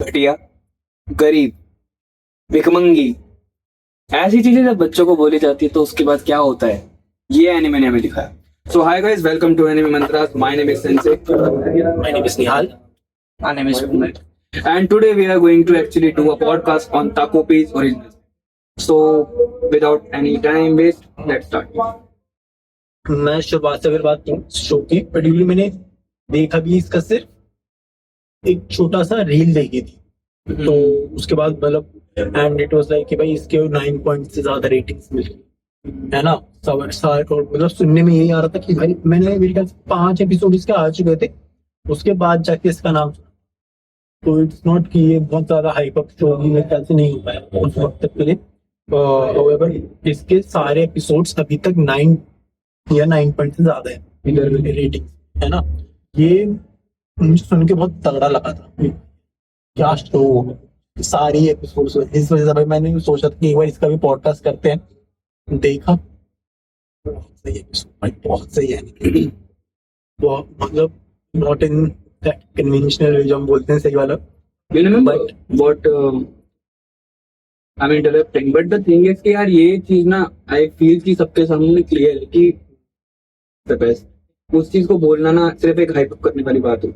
घटिया, गरीब, भिखमंगी, ऐसी चीजें जब बच्चों को बोली जाती है तो उसके बाद क्या होता है, ये एनिमे ने हमें दिखाया. So hi guys, welcome to Anime Mantras. My name is Sensei. My name is Nihal. My name is Kumar. And today we are going to actually do a podcast on Takopi's originals. So without any time waste, let's start. मैं शुरुआत से अगर बात करूँ show की, particularly मैंने देखा भी इसका सिर्फ एक छोटा सा रील देखी थी, तो उसके बाद मतलब एंड इट वाज लाइक कि भाई इसके 9 पॉइंट से ज्यादा रेटिंग्स मिल गई है ना. सब सारे और मतलब सुनने में यही आ रहा था कि भाई मैंने मेरे ख्याल से 5 एपिसोड इसके आ चुके थे, उसके बाद जाके इसका नाम सुना. तो इट्स नॉट कि ये बहुत ज्यादा हाइप अप शो भी मेरे ख्याल से नहीं हो पाया उस वक्त तक के लिए. however, इसके सारे एपिसोड्स अभी तक 9 या 9 पॉइंट से ज्यादा है इधर रेटिंग है ना. ये मुझे सुन के बहुत तगड़ा लगा था, क्या शो सारी एपिसोड्स. इस वजह से भाई मैंने सोचा था कि एक बार इसका भी पॉडकास्ट करते हैं. देखा, बहुत सही एपिसोड भाई, बहुत सही है. बहुत मतलब not in that conventional way जो हम बोलते हैं सही वाला. You remember what I'm interrupting, but the thing is कि यार ये चीज ना I feel कि सबके सामने क्लियर है कि the best. उस चीज को बोलना ना सिर्फ एक हाइप अप करने वाली बात है.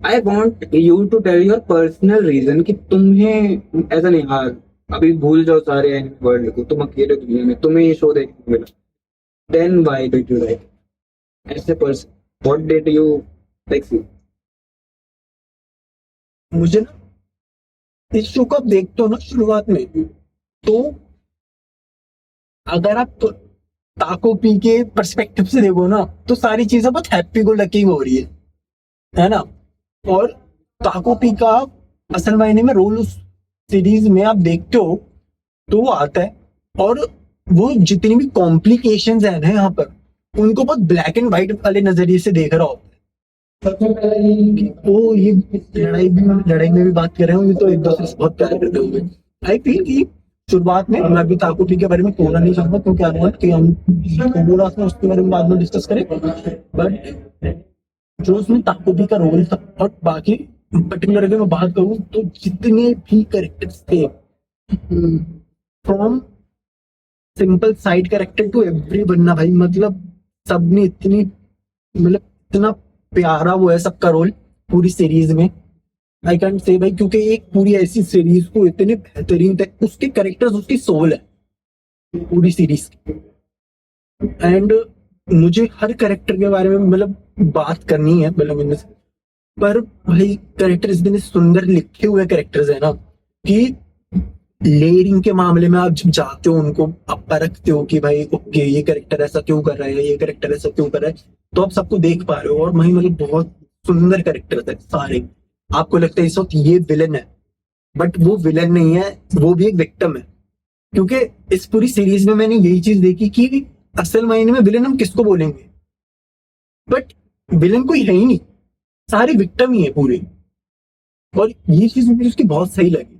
I want you to tell your personal reason कि तुम्हें ऐसा नहीं, हाँ अभी भूल जाओ सारे वर्ल्ड को, तुम अकेले दुनिया में, तुम्हें ये शो देखने को मिला, then why did you like as a person, what did you like see. मुझे ना इस शो को आप देखते हो ना शुरुआत में, तो अगर आप ताको पी के पर्सपेक्टिव से देखो ना तो सारी चीजें बहुत हैप्पी गो लकी हो रही है ना. और ताको पी का असल मायने में रोल उस सीरीज में आप देखते हो तो वो आता है, और वो जितनी भी कॉम्प्लिकेशंस है ना यहाँ पर, उनको बहुत ब्लैक एंड व्हाइट वाले नजरिए से देख रहा होता है. सबसे पहले वो ये लड़ाई में भी बात कर रहे होंगे तो एक दूसरे से बहुत प्यार करते होंगे. आई फील कि शुरुआत में मैं भी ताकोपी के बारे में थोड़ा नहीं चाहूंगा क्योंकि आई वांट कि हम थोड़ा सा उसके बारे में बाद में डिस्कस करें. बट जो उसमें ताकोपी का रोल था, और बाकी पर्टिकुलर अगर मैं बात करूं तो जितने भी कैरेक्टर्स थे, from simple side character to every बनना भाई, मतलब सबने इतनी मतलब इतना प्यारा वो है सबका रोल पूरी सीरीज में. आई कैंट से भाई, क्योंकि एक पूरी ऐसी सीरीज को इतने बेहतरीन थे, उसके कैरेक्टर्स उसकी सोल है पूरी सीरीज की. एंड मुझे हर कैरेक्टर के बारे में मतलब बात करनी है मतलब, पर भाई कैरेक्टर्स इतने सुंदर लिखे हुए कैरेक्टर्स है ना कि लेयरिंग के मामले में आप जब जाते हो उनको आप परखते हो कि भाई ओके ये कैरेक्टर ऐसा क्यों कर रहा है, ये कैरेक्टर ऐसा क्यों कर रहा है, तो आप सबको देख पा रहे हो. और वही मतलब बहुत सुंदर कैरेक्टर्स है सारे. आपको लगता है इस वक्त ये विलन है, बट वो विलन नहीं है, वो भी एक विक्टिम है. क्योंकि इस पूरी सीरीज में मैंने यही चीज देखी कि असल मायने में विलन हम किसको बोलेंगे, बट विलन कोई है ही नहीं, सारे विक्टिम ही है पूरे. और ये चीज मुझे उसकी बहुत सही लगी.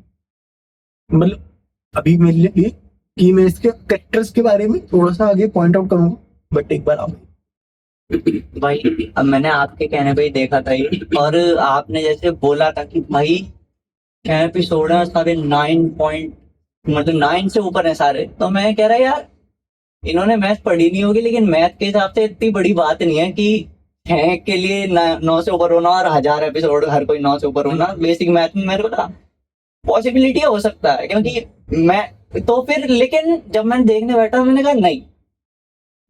मतलब अभी मेरे लिए कि मैं इसके कैरेक्टर्स के बारे में थोड़ा सा आगे पॉइंट आउट करूंगा, बट एक बार आप भाई अब मैंने आपके कहने पे ही देखा था ये, और आपने जैसे बोला था कि भाई एपिसोड है सारे 9 पॉइंट, मतलब 9 से ऊपर है सारे, तो मैं कह रहा यार इन्होंने मैथ पढ़ी नहीं होगी, लेकिन मैथ के हिसाब से इतनी बड़ी बात नहीं है कि 6 के लिए 9 से ऊपर होना और 1000 एपिसोड हर कोई 9 से ऊपर होना. बेसिक मैथ में मेरे को पॉसिबिलिटी हो सकता है, क्योंकि मैं तो फिर, लेकिन जब मैंने देखने बैठा मैंने कहा नहीं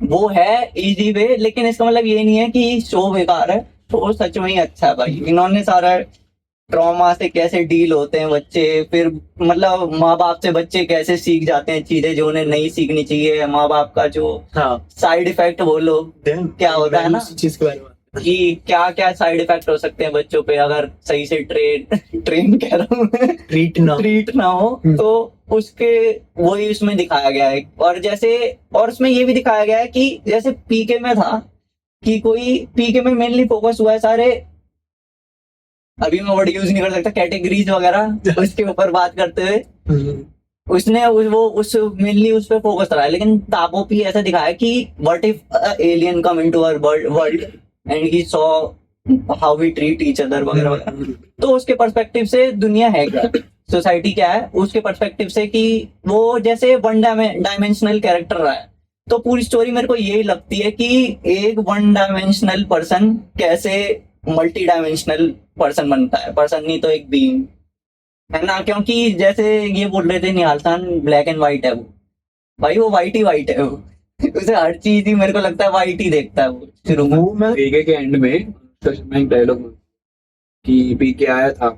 वो है इजी वे, लेकिन इसका मतलब ये नहीं है कि शो बेकार है. शो सच में ही अच्छा है भाई. इन्होंने सारा ट्रॉमा से कैसे डील होते हैं बच्चे, फिर मतलब माँ बाप से बच्चे कैसे सीख जाते हैं चीजें जो उन्हें नहीं सीखनी चाहिए, माँ बाप का जो साइड इफेक्ट बोलो क्या होता है ना, चीज के बारे में कि क्या क्या साइड इफेक्ट हो सकते हैं बच्चों पे अगर सही से ट्रेन कह रहा हूँ ट्रीट ना हो, तो उसके वही उसमें दिखाया गया है. और जैसे और उसमें ये भी दिखाया गया है कि जैसे पीके में था कि कोई पीके में मेनली फोकस हुआ है सारे, अभी मैं वर्ड यूज नहीं कर सकता, कैटेगरीज वगैरह उसके ऊपर बात करते हुए उसने वो उस मेनली उस पर फोकस रहा है. लेकिन ताकोपी ऐसा दिखाया कि what if alien come into our world and he saw how we treat each other वगैरह वगैरह। तो उसके पर्सपेक्टिव से दुनिया है क्या, सोसाइटी क्या है उसके पर्सपेक्टिव से, कि वो जैसे वन डायमेंशनल कैरेक्टर रहा है। तो पूरी स्टोरी मेरे को यही लगती है कि एक वन डायमेंशनल पर्सन कैसे मल्टी डायमेंशनल पर्सन बनता है, पर्सन नहीं तो एक बीइंग, है ना। क्योंकि जैसे ये बोल रहे थे निहाल खान, ब्लैक एंड व्हाइट है वो, भाई वो व्हाइट ही व्हाइट है वो उसे हर चीज ही मेरे को लगता है व्हाइट ही देखता है वो शुरू में। वो मैं वीके के एंड में शर्मा एक डायलॉग कि पीके आया था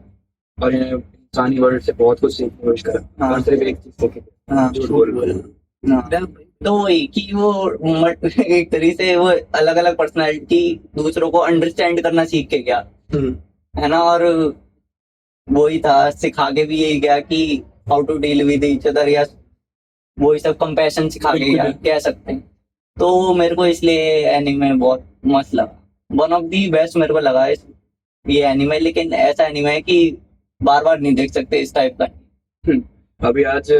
और इंसानी वर्ल्ड से बहुत कुछ सीखने की कोशिश करा, हाँ। और सिर्फ एक चीज सीखी, हाँ, झूठ बोलना। हाँ। तो वही कि वो एक तरीके से वो अलग अलग पर्सनालिटी दूसरों को अंडरस्टैंड करना सीख के गया, है ना। और वही था, सिखा के भी यही गया कि how to deal with each other, या वही सब कंपैशन सिखा के गया कह सकते हैं। तो मेरे को इसलिए एनिमे बहुत मस्त लगा, वन ऑफ दी बेस्ट मेरे को लगा ये एनिमे। लेकिन ऐसा एनिमे है कि बार बार नहीं देख सकते इस टाइप का। अभी आज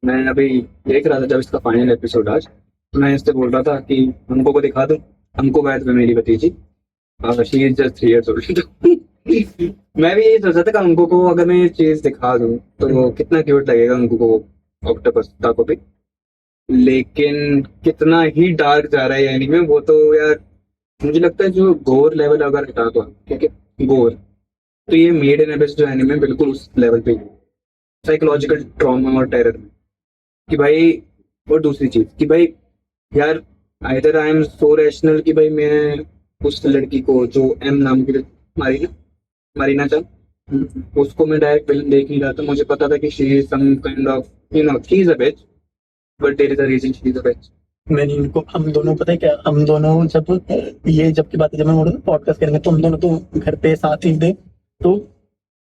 मैं अभी देख रहा था जब इसका फाइनल एपिसोड आज, तो मैं इससे बोल रहा था कि हमको को दिखा दूं, हमको बैठ में मेरी भतीजी, she is just 3 years old। मैं भी यही सोच रहा था कि हमको को अगर मैं ये चीज दिखा दूं तो वो कितना क्यूट लगेगा हमको को ऑक्टोपस ताको पे। लेकिन कितना ही डार्क जा रहा है एनीमे, वो तो यार मुझे लगता है जो गोर लेवल अगर हटा दो, ठीक है गोर, तो ये मेड इन एबिस जो एनीमे बिल्कुल उस लेवल पे साइकोलॉजिकल ट्रॉमा और टेरर में कि भाई। और दूसरी चीज कि भाई यार either I am so rational कि भाई मैं उस लड़की को जो एम नाम की मारीना चाह, उसको मैं डायरेक्ट फिल्म देख नहीं रहा था, मुझे पता था कि she is some kind of she is a bitch, but there is a reason she is a bitch. मैंने इनको, हम दोनों पता है क्या, हम दोनों जब की बात है, जब मैं बोल रहा था पॉडकास्ट करेंगे तो हम दोनों तो घर पे साथ ही थे, तो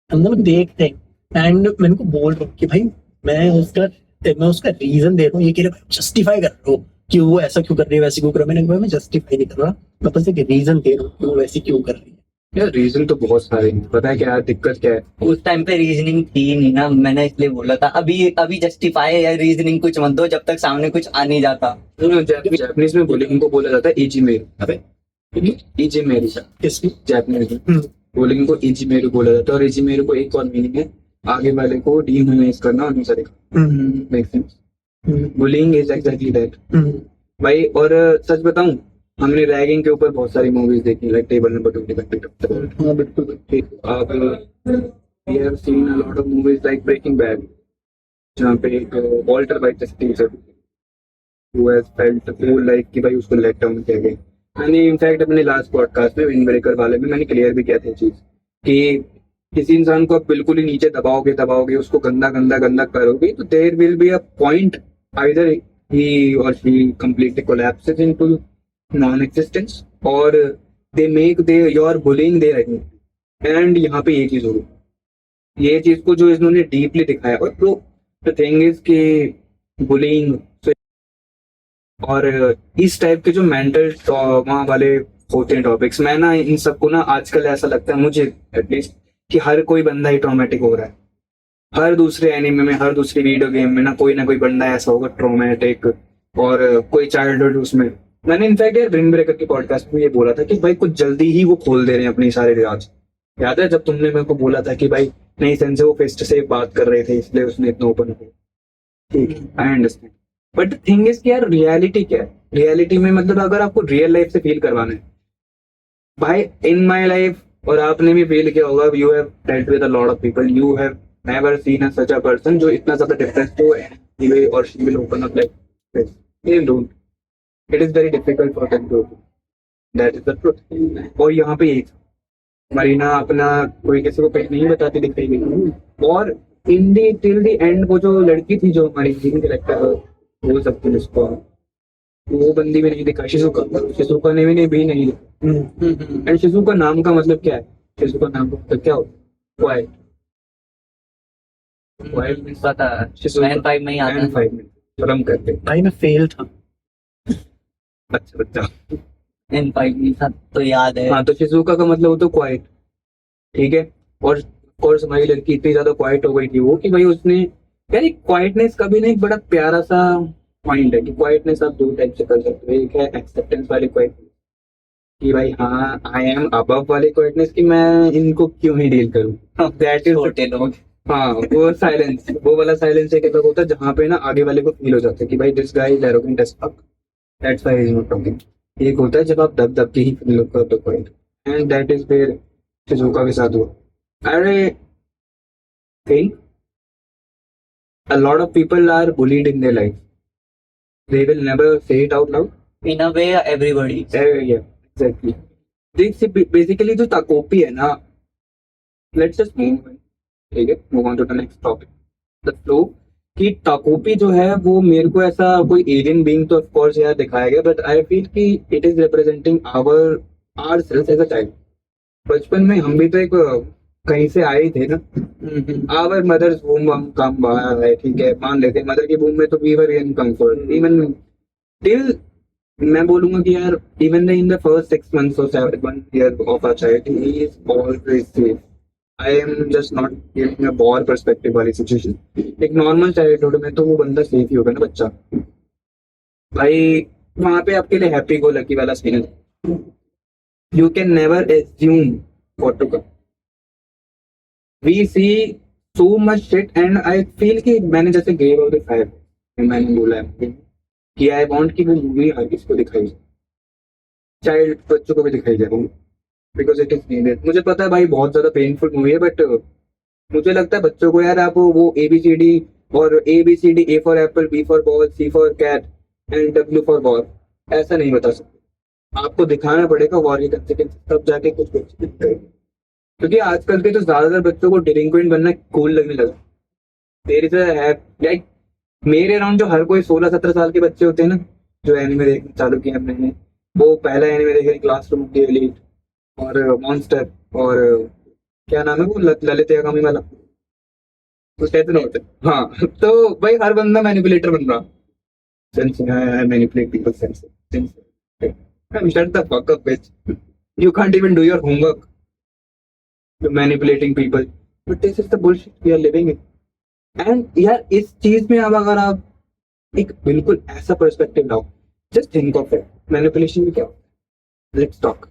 हम दोनों देखते हैं। एंड मैं इनको बोल रहा हूँ कि भाई मैं उसका रीजन दे रहा हूँ, ये कह रहे जस्टिफाई कर रहा हूँ कि वो ऐसा क्यों कर रही है, वैसे क्यों कर रहा है। मैंने कहा मैं जस्टिफाई नहीं कर रहा, मैं बस एक रीजन दे रहा हूँ कि वो वैसे क्यों कर रही है। यार रीजन तो बहुत सारे हैं, पता है क्या दिक्कत क्या है। उस टाइम पे रीजनिंग थी नहीं ना, मैंने इसलिए बोला था। अभी जस्टिफाई या रीजनिंग कुछ मत दो जब तक सामने कुछ आ नहीं जाता। जापानीज में बोलिंग को बोला जाता है इजिमेरु। अबे इजिमेरु इसमें जापानीज में बोलिंग को इजिमेरु बोला जाता है, और इजिमेरु को एक और मीनिंग है आगे वाले को डिह्यूमनाइज करना और दूसरे का। Make sense. Bullying is exactly that भाई। और सच बताऊं, हमने रैगिंग के ऊपर बहुत सारी मूवीज देखी, लाइक टेबल नंबर 20। हाँ बिल्कुल। आप we have seen a lot of movies like Breaking Bad, जहाँ पे एक Walter White teacher who has felt whole like कि भाई उसको लेट डाउन किया गया। मैंने इनफैक्ट अपने लास्ट पॉडकास्ट में विंड ब्रेकर वाले में मैंने क्लियर भी किया था चीज कि किसी इंसान को आप बिल्कुल ही नीचे दबाओगे उसको गंदा गंदा गंदा करोगे, तो there will be a point either he और she completely collapses into non-existence or they make your bullying their identity। And यहाँ पे ये चीज होगी, ये चीज को जो इन्होंने डीपली दिखाया। और द थिंग इज कि बुलिंग और इस टाइप के जो मेंटल ट्रॉमा वाले होते हैं टॉपिक्स, मैं ना इन सबको ना आजकल ऐसा लगता है मुझे एटलीस्ट कि हर कोई बंदा ही ट्रॉमेटिक हो रहा है। हर दूसरे एनिमे में, हर दूसरी वीडियो गेम में ना कोई बंदा ऐसा होगा ट्रॉमेटिक, और कोई चाइल्डहुड उसमें। मैंने इनफैक्ट यार विंड ब्रेकर के पॉडकास्ट में ये बोला था कि भाई कुछ जल्दी ही वो खोल दे रहे हैं अपनी सारे राज। याद है जब तुमने मेरे को बोला था कि भाई नहीं सेंसे वो फेस्ट से बात कर रहे थे इसलिए उसने इतना ओपन किया। ठीक है, I understand, but thing is कि यार रियलिटी क्या है। रियलिटी में मतलब अगर आपको रियल लाइफ से फील करवाना है भाई, इन माय लाइफ, और आपने भी फील किया होगा, you have dealt with a lot of people, you have never seen a such a person जो इतना ज्यादा डिफरेंस हो एंड और she will open up like this. they don't, it is very difficult for them to, that is the truth। और यहाँ पे यही मरीना अपना कोई किसी को कहीं नहीं बताती दिखाई गई, और इन दी टिल दी एंड वो जो लड़की थी जो हमारी लीडिंग कैरेक्टर बोल सकते हैं उसको, वो बंदी भी नहीं दिखा। शिजुका ने भी नहीं दिखा। एंड शिजुका नाम का मतलब क्या है, शिजुका नाम का मतलब क्या होता है? क्वाइट। क्वाइट मींस पता है, N5 में ही आता है। N5 में शर्म करते। भाई मैं फेल था। अच्छा बच्चा। N5 में था तो याद है। हाँ, तो शिजुका का मतलब होता है क्वाइट, ठीक है। और कोर्स हमारी लड़की इतनी ज्यादा क्वाइट हो गई थी वो कि भाई उसने, यार क्वाइटनेस का भी ना एक बड़ा प्यारा सा पॉइंट है कि क्वाइटनेस आप दो टाइप से कर सकते हो। एक है एक्सेप्टेंस वाली क्वाइटनेस, कि भाई हाँ आई एम अबव वाले क्वाइटनेस कि मैं इनको क्यों ही डील करूं, दैट इज छोटे लोग। हाँ वो साइलेंस, वो वाला साइलेंस एक अलग होता है जहाँ पे ना आगे वाले को फील हो जाता है कि भाई this guy is arrogant as fuck, that's why he is not talking. एक होता है जब आप दब दब के ही फील कर दो point, and that is where Shizuka के साथ हुआ। I think a lot of people are bullied in their life, they will never say it out loud. In a way, everybody. Yeah, exactly. This basically जो ताकोपी है ना, let's just move on, ठीक है, move on to the next topic, the flow। कि ताकोपी जो है वो मेरे को ऐसा कोई एलियन बीइंग तो ऑफ कोर्स यार दिखाया गया, बट आई फील कि it is representing our self as a child. बचपन में हम भी तो एक कहीं से आए थे ना, आवर मदर्स वूम हम कम बाहर है, ठीक है, मान लेते हैं मदर की वूम में तो we were in comfort even till, मैं बोलूंगा कि यार even in the first 6 months or 1 year of a child he is always safe। I am just not giving a bore perspective वाली सिचुएशन, एक normal childhood में तो वो बंदा सेफ ही होगा ना बच्चा। भाई वहां पे आपके लिए हैप्पी गो लकी वाला सीन है, you can never assume what to come. We see so much shit and I feel कि मैंने जैसे गेव ऑफ द फायर मैंने बोला है कि आई वांट कि वो मूवी हर किसी को दिखाई जाए, चाइल्ड बच्चों को भी दिखाई जाए, बिकॉज इट इज नीडेड। मुझे पता है भाई बहुत ज्यादा पेनफुल मूवी है, बट मुझे लगता है बच्चों को यार आप वो ABCD और ABCD A for apple, B for ball, C for cat and W for ball ऐसा नहीं बता सकते। आपको दिखाना पड़ेगा वॉर के कंसेक्वेंस, तब जाके कुछ बच्चे दिखाएंगे। क्योंकि आजकल के तो ज्यादातर बच्चों को डिलिंक्वेंट बनना कूल लगने लगा। देयर इज लाइक मेरे अराउंड जो हर कोई 16-17 साल के बच्चे होते हैं ना, जो एनिमे देखना चालू किया हमने, वो पहला एनिमे देख रहे क्लासरूम ऑफ द एलीट और मॉन्स्टर और क्या नाम है वो ललित यागामी वाला, कुछ डेथ नोट। हाँ तो भाई हर बंदा मैनिपुलेटर बन रहा, since I manipulate people sense, shut the fuck up bitch, you can't even do your homework, you're manipulating people, but this is the bullshit we are living in। And यार इस चीज में अब अगर आप एक बिल्कुल ऐसा पर्सपेक्टिव लाओ, just think of it, manipulation में क्या होता है, let's talk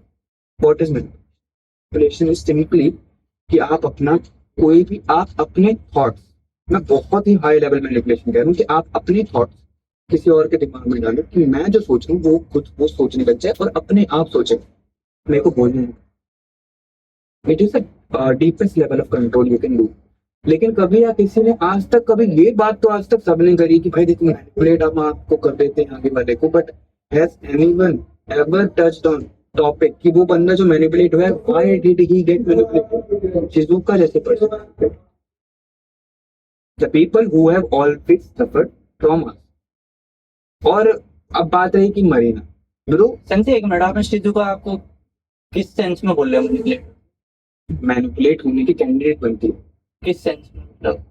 what is manipulation. Is simply कि आप अपना कोई भी आप अपने थॉट्स, मैं बहुत ही हाई लेवल मैनिपुलेशन कह रहा हूँ कि आप अपने थॉट्स किसी और के दिमाग में डालो कि मैं जो सोच रहा हूँ वो खुद वो सोचने लग जाए और अपने आप सोचे मेरे को बोलने। It is a deepest level of control you can do. लेकिन कभी या किसी ने आज तक कभी ये बात तो आज तक सबने करी कि भाई देखो मैनिपुलेट हम आपको कर देते हैं आगे वाले को, but has anyone ever touched on topic कि वो बंदा जो मैनिपुलेट हुआ है why did he get manipulated? Shizuka जैसे person, the people who have always suffered trauma. और अब बात रही कि मरीना ब्रो, सेंसे एक मिनट, आपने शिजुका आपको किस सेंस में बोल रहे हैं मैनिपुलेट होने की कैंडिडेट बनती है? किस सेंस में मतलब?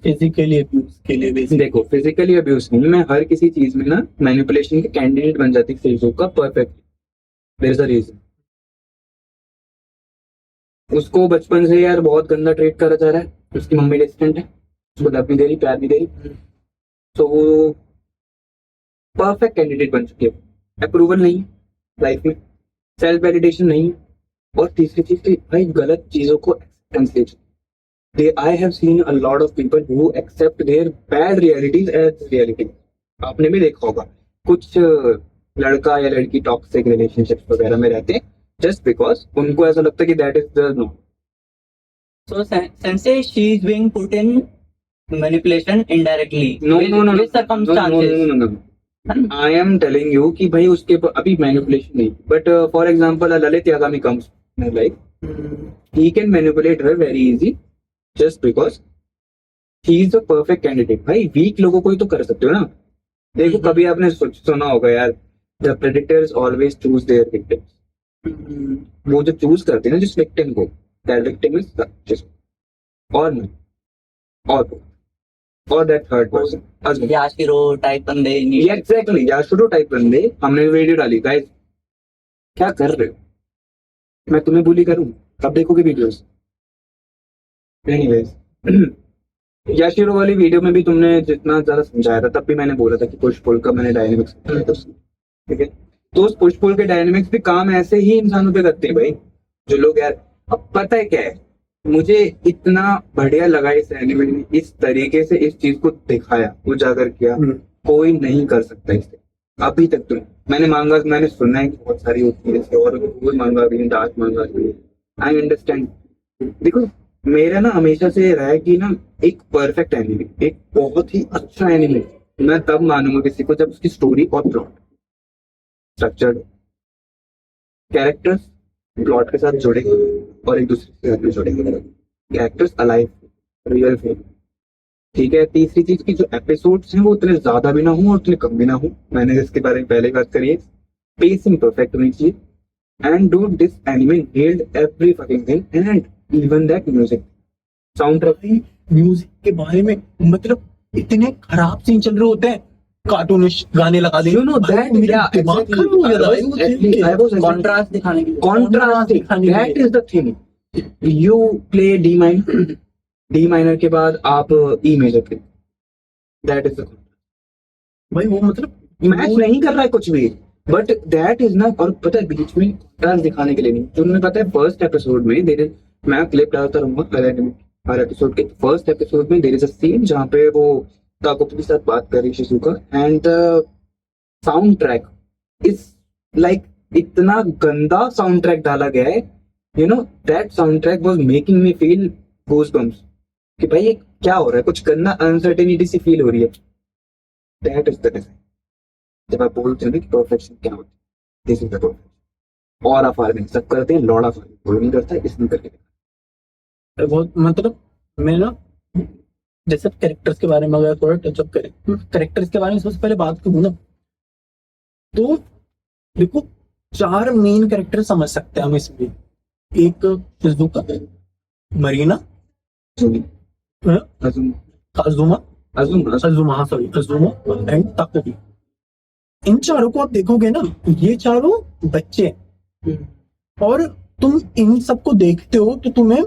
फिजिकली अब्यूज के लिए बेसिकली। देखो फिजिकली अब्यूज नहीं, मैं हर किसी चीज में ना मैनिपुलेशन के कैंडिडेट बन जाती Shizuka perfectly. There is a reason. उसको बचपन से यार बहुत गंदा ट्रीट करा जा रहा है, उसकी मम्मी डिस्टेंट है, उसको लव नहीं दे रही, प्यार नहीं दे रही, तो वो परफेक्ट कैंडिडेट बन चुकी है। अप्रूवल नहीं है लाइफ में, सेल्फ वैलिडेशन नहीं है, और तीसरी चीज कि भाई गलत चीजों को एक्सेप्टेंस ले चुकी। I have seen a lot of people who accept their bad realities as reality। आपने भी देखा होगा कुछ लड़का या लड़की टॉक्सिक रिलेशनशिप्स वगैरह में रहते हैं जस्ट बिकॉज उनको ऐसा लगता है कि that is the no. So sensei, she is being put in manipulation indirectly. No, with, no, no, with circumstances. no. I am telling you कि भाई उसके अभी मैनिपुलेशन नहीं, but for example Lalit Yagami comes like he can manipulate her very easy just because he is the perfect candidate। भाई week लोगों को ही तो कर सकते हो ना। देखो कभी आपने सुना होगा यार, the predators always choose their victims। वो जो चूज करते हैं ना जिस विक्टिम को, that victim is just और नहीं और that third person husband। Yashiro type बंदे एग्जैक्टली याशिरो टाइप बंदे। हमने वीडियो डाली, गाइस क्या कर रहे हो, मैं तुम्हें बुली करूं? कब देखोगे वीडियोस? एनीवेज याशिरो वाली वीडियो में भी तुमने जितना ज्यादा समझाया था तब भी मैंने बोला था कि पुश पुल का मैंने डायनेमिक्स, ठीक है। तो उस पुश पुल के डायनेमिक्स भी काम ऐसे ही इंसानों पे करते हैं भाई, जो लोग यार। अब पता है क्या है, मुझे इतना बढ़िया लगा इस एनिमे ने, इस तरीके से इस चीज को दिखाया, उजागर किया, कोई नहीं कर सकता इससे अभी तक। तो मैंने सुना है कि बहुत सारी होती है ऐसे, और कोई मांगा भी, डार्क मांगा भी, आई अंडरस्टैंड। देखो मेरा ना हमेशा से रहा है कि ना एक परफेक्ट एनिमे, एक बहुत ही अच्छा एनिमे मैं तब मानूंगा किसी को जब उसकी स्टोरी और प्लॉट स्ट्रक्चर्ड, कैरेक्टर्स प्लॉट के साथ जुड़े और एक दूसरे के साथ में जुड़े, कैरेक्टर्स अलाइव, रियल फील। ठीक है, तीसरी चीज की जो एपिसोड्स हैं वो उतने ज्यादा भी ना हो और उतने कम भी ना हो, मैंने इसके बारे में पहले बात करी है। पेसिंग परफेक्ट होनी चाहिए, and dude this anime nailed every fucking thing, and even that music, sound track. Music के बारे में मतलब इतने खराब सीन चल रहे होते हैं, कार्टूनिश गाने लगा दे, You know that, yeah, दिमाग खराब हो जाता है वो देख के। I was कॉन्ट्रास्ट दिखाने के लिए। contrast, दिखाने के that लिए। is the thing. You play D minor, D minor के बाद आप E major पे, that is the भाई वो मतलब मैच नहीं कर रहा है कुछ भी, बट दैट इज ना। और पता है बीच में कंट्रास्ट दिखाने के लिए नहीं, तुम्हें पता है फर्स्ट एपिसोड में देर इज, मैं क्लिप डालता रहूंगा हर एपिसोड के, फर्स्ट एपिसोड में देर इज अ सीन जहाँ पे वो ताकोपी के साथ बात कर रही Shizuka, and sound track is like, इतना गंदा साउंड ट्रैक डाला गया है, you know that sound track was making me feel goosebumps कि भाई ये क्या हो रहा है, कुछ गंदा अनसर्टेनिटी सी फील हो रही है। That is the difference. जब आप बोलते हो ना कि परफेक्शन क्या होती है, दिस इज द परफेक्शन। और आप फार्मिंग सब करते हैं, लॉर्ड ऑफ फार्मिंग कोई नहीं करता है, इसमें करके देखा। बहुत मतलब मैं ना जैसे कैरेक्टर्स के बारे में अगर थोड़ा टचअप करें, कैरेक्टर्स के बारे में सबसे पहले बात करूँ ना, तो देखो 4 मेन कैरेक्टर समझ सकते हैं हम इसमें। एक शिजुका, मरीना, अजुम हाँ, अजुम काजुमा, अजुम अजुमा, सॉरी अजुमा एंड ताकोबी। इन चारों को आप देखोगे ना, ये चारों बच्चे हैं, और तुम इन सबको देखते हो तो तुम्हें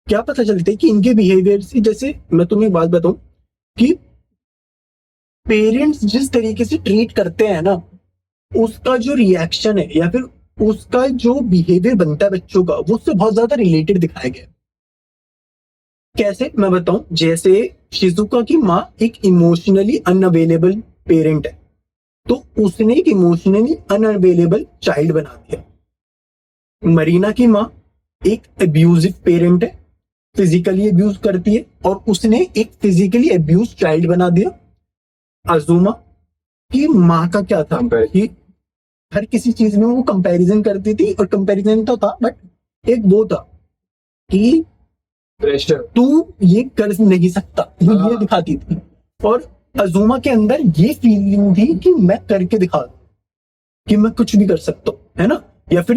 क्या पता चलता है कि इनके बिहेवियर से, जैसे मैं तुम्हें एक बात बताऊं कि पेरेंट्स जिस तरीके से ट्रीट करते हैं ना, उसका जो रिएक्शन है या फिर उसका जो बिहेवियर बनता है बच्चों का, वो उससे बहुत ज्यादा रिलेटेड दिखाया गया है। कैसे मैं बताऊं, जैसे शिजुका की माँ एक इमोशनली अनअवेलेबल पेरेंट है, तो उसने एक इमोशनली अनअवेलेबल चाइल्ड बना दिया। मरीना की माँ एक अब्यूजिव पेरेंट है, फिजिकली अब्यूज करती है, और उसने एक फिजिकली अब्यूज चाइल्ड बना दिया। अजुमा की माँ का क्या था कि हर किसी चीज में वो कंपैरिजन करती थी, और कंपैरिजन तो था बट एक वो था कि प्रेशर, तू ये कर नहीं सकता, वो ये दिखाती थी। और अजुमा के अंदर ये फीलिंग थी कि मैं करके दिखा दूं, कि मैं कुछ भी कर सकता हूँ, है ना, या फिर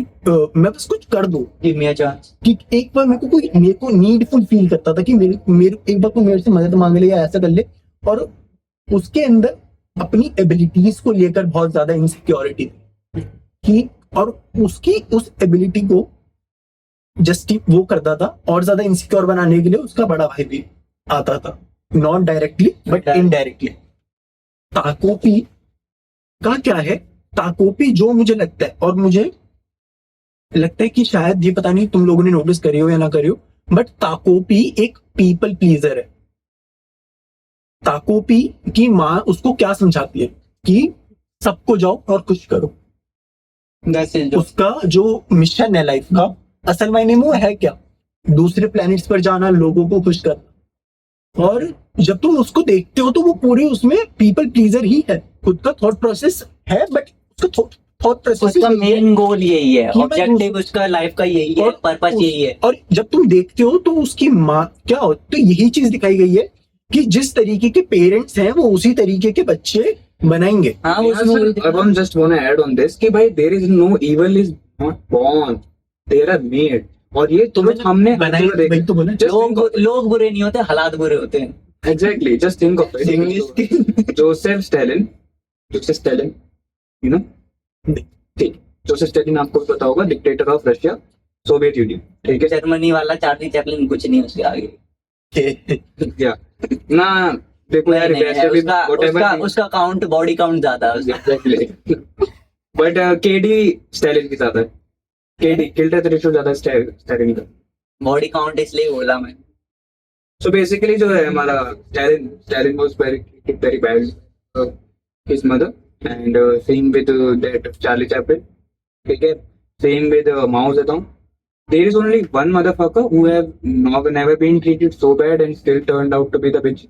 मैं बस कुछ कर दूं। Give me a chance. कि एक बार मेरे को नीडफुल फील करता था कि मेरे एक बार कोई मेरे से मदद मांग ले या ऐसा कर ले, और उसके अंदर अपनी एबिलिटीज को लेकर बहुत ज्यादा इनसिक्योरिटी थी कि, और उसकी उस एबिलिटी को वो करता था, और ज्यादा इनसिक्योर बनाने के लिए उसका बड़ा भाई भी आता था, नॉट डायरेक्टली बट इनडायरेक्टली। ताकोपी का क्या है, ताकोपी जो मुझे लगता है, और मुझे लगता है कि शायद ये पता नहीं तुम लोगों ने नोटिस करी हो या ना करी हो, बट ताकोपी एक पीपल प्लीजर है। ताकोपी की माँ उसको क्या समझाती है कि सबको जाओ और कुछ करो, उसका जो मिशन है लाइफ का, असल मायने में वो है क्या, दूसरे प्लैनेट्स पर जाना, लोगों को खुश करना। और जब तुम उसको देखते हो तो वो पूरी उसमें पीपल प्लीजर ही है, खुद का थॉट प्रोसेस है, बट उसका थॉट प्रोसेस, उसका मेन गोल यही है, कि मैं ऑब्जेक्टिव उसका लाइफ का यही है, पर्पस यही है। और जब तुम देखते हो तो उसकी माँ क्या हो, तो यही चीज दिखाई गई है कि जिस तरीके के पेरेंट्स हैं वो उसी तरीके के बच्चे बनाएंगे। हाँ, उसमें अब हम just want to add on this कि भाई there is no evil is not born, there are made. और ये तुम्हें हमने बनाए, वही तो बोला, लोग बुरे नहीं होते, हालात बुरे होते हैं। Exactly, just think of it. Joseph Stalin, you know, ठीक, जोसेफ स्टालिन आपको पता होगा, dictator of Russia, Soviet union, ठीक है। जर्मनी वाला चार्ली चैपलिन कुछ नहीं उसके आगे। क्या ना, देखो यार, वैसे भी उसका काउंट, बॉडी काउंट ज्यादा है उसका। एग्जैक्टली। बट केडी स्टैलिन की ज्यादा है, केडी किल डेथ रेशियो ज्यादा स्टैलिन का। बॉडी काउंट इसलिए बोला मैं। सो बेसिकली जो है हमारा Stalin was very bad his mother and same with that Charlie Chaplin, ठीक है, same with Mao Zedong. There is only one motherfucker who have never been treated so bad and still turned out to be the bitch.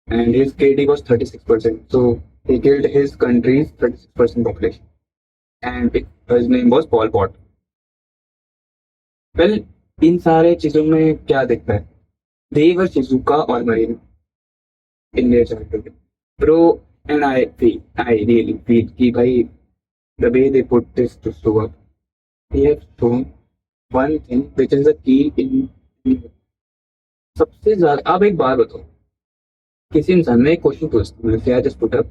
And his KD was 36%. So he killed his country's 36% population. And his name was Pol Pot. Well, इन सारे चीजों में क्या दिखता है? They were Shizuka or Marina in their childhood. Bro, and I really feel कि भाई the way they put this to Suga, they have shown one thing which is the key in सबसे ज्यादा। आप एक बात बताओ, किसी इंसान में एक क्वेश्चन पूछता हूँ, जस्ट पुट अप,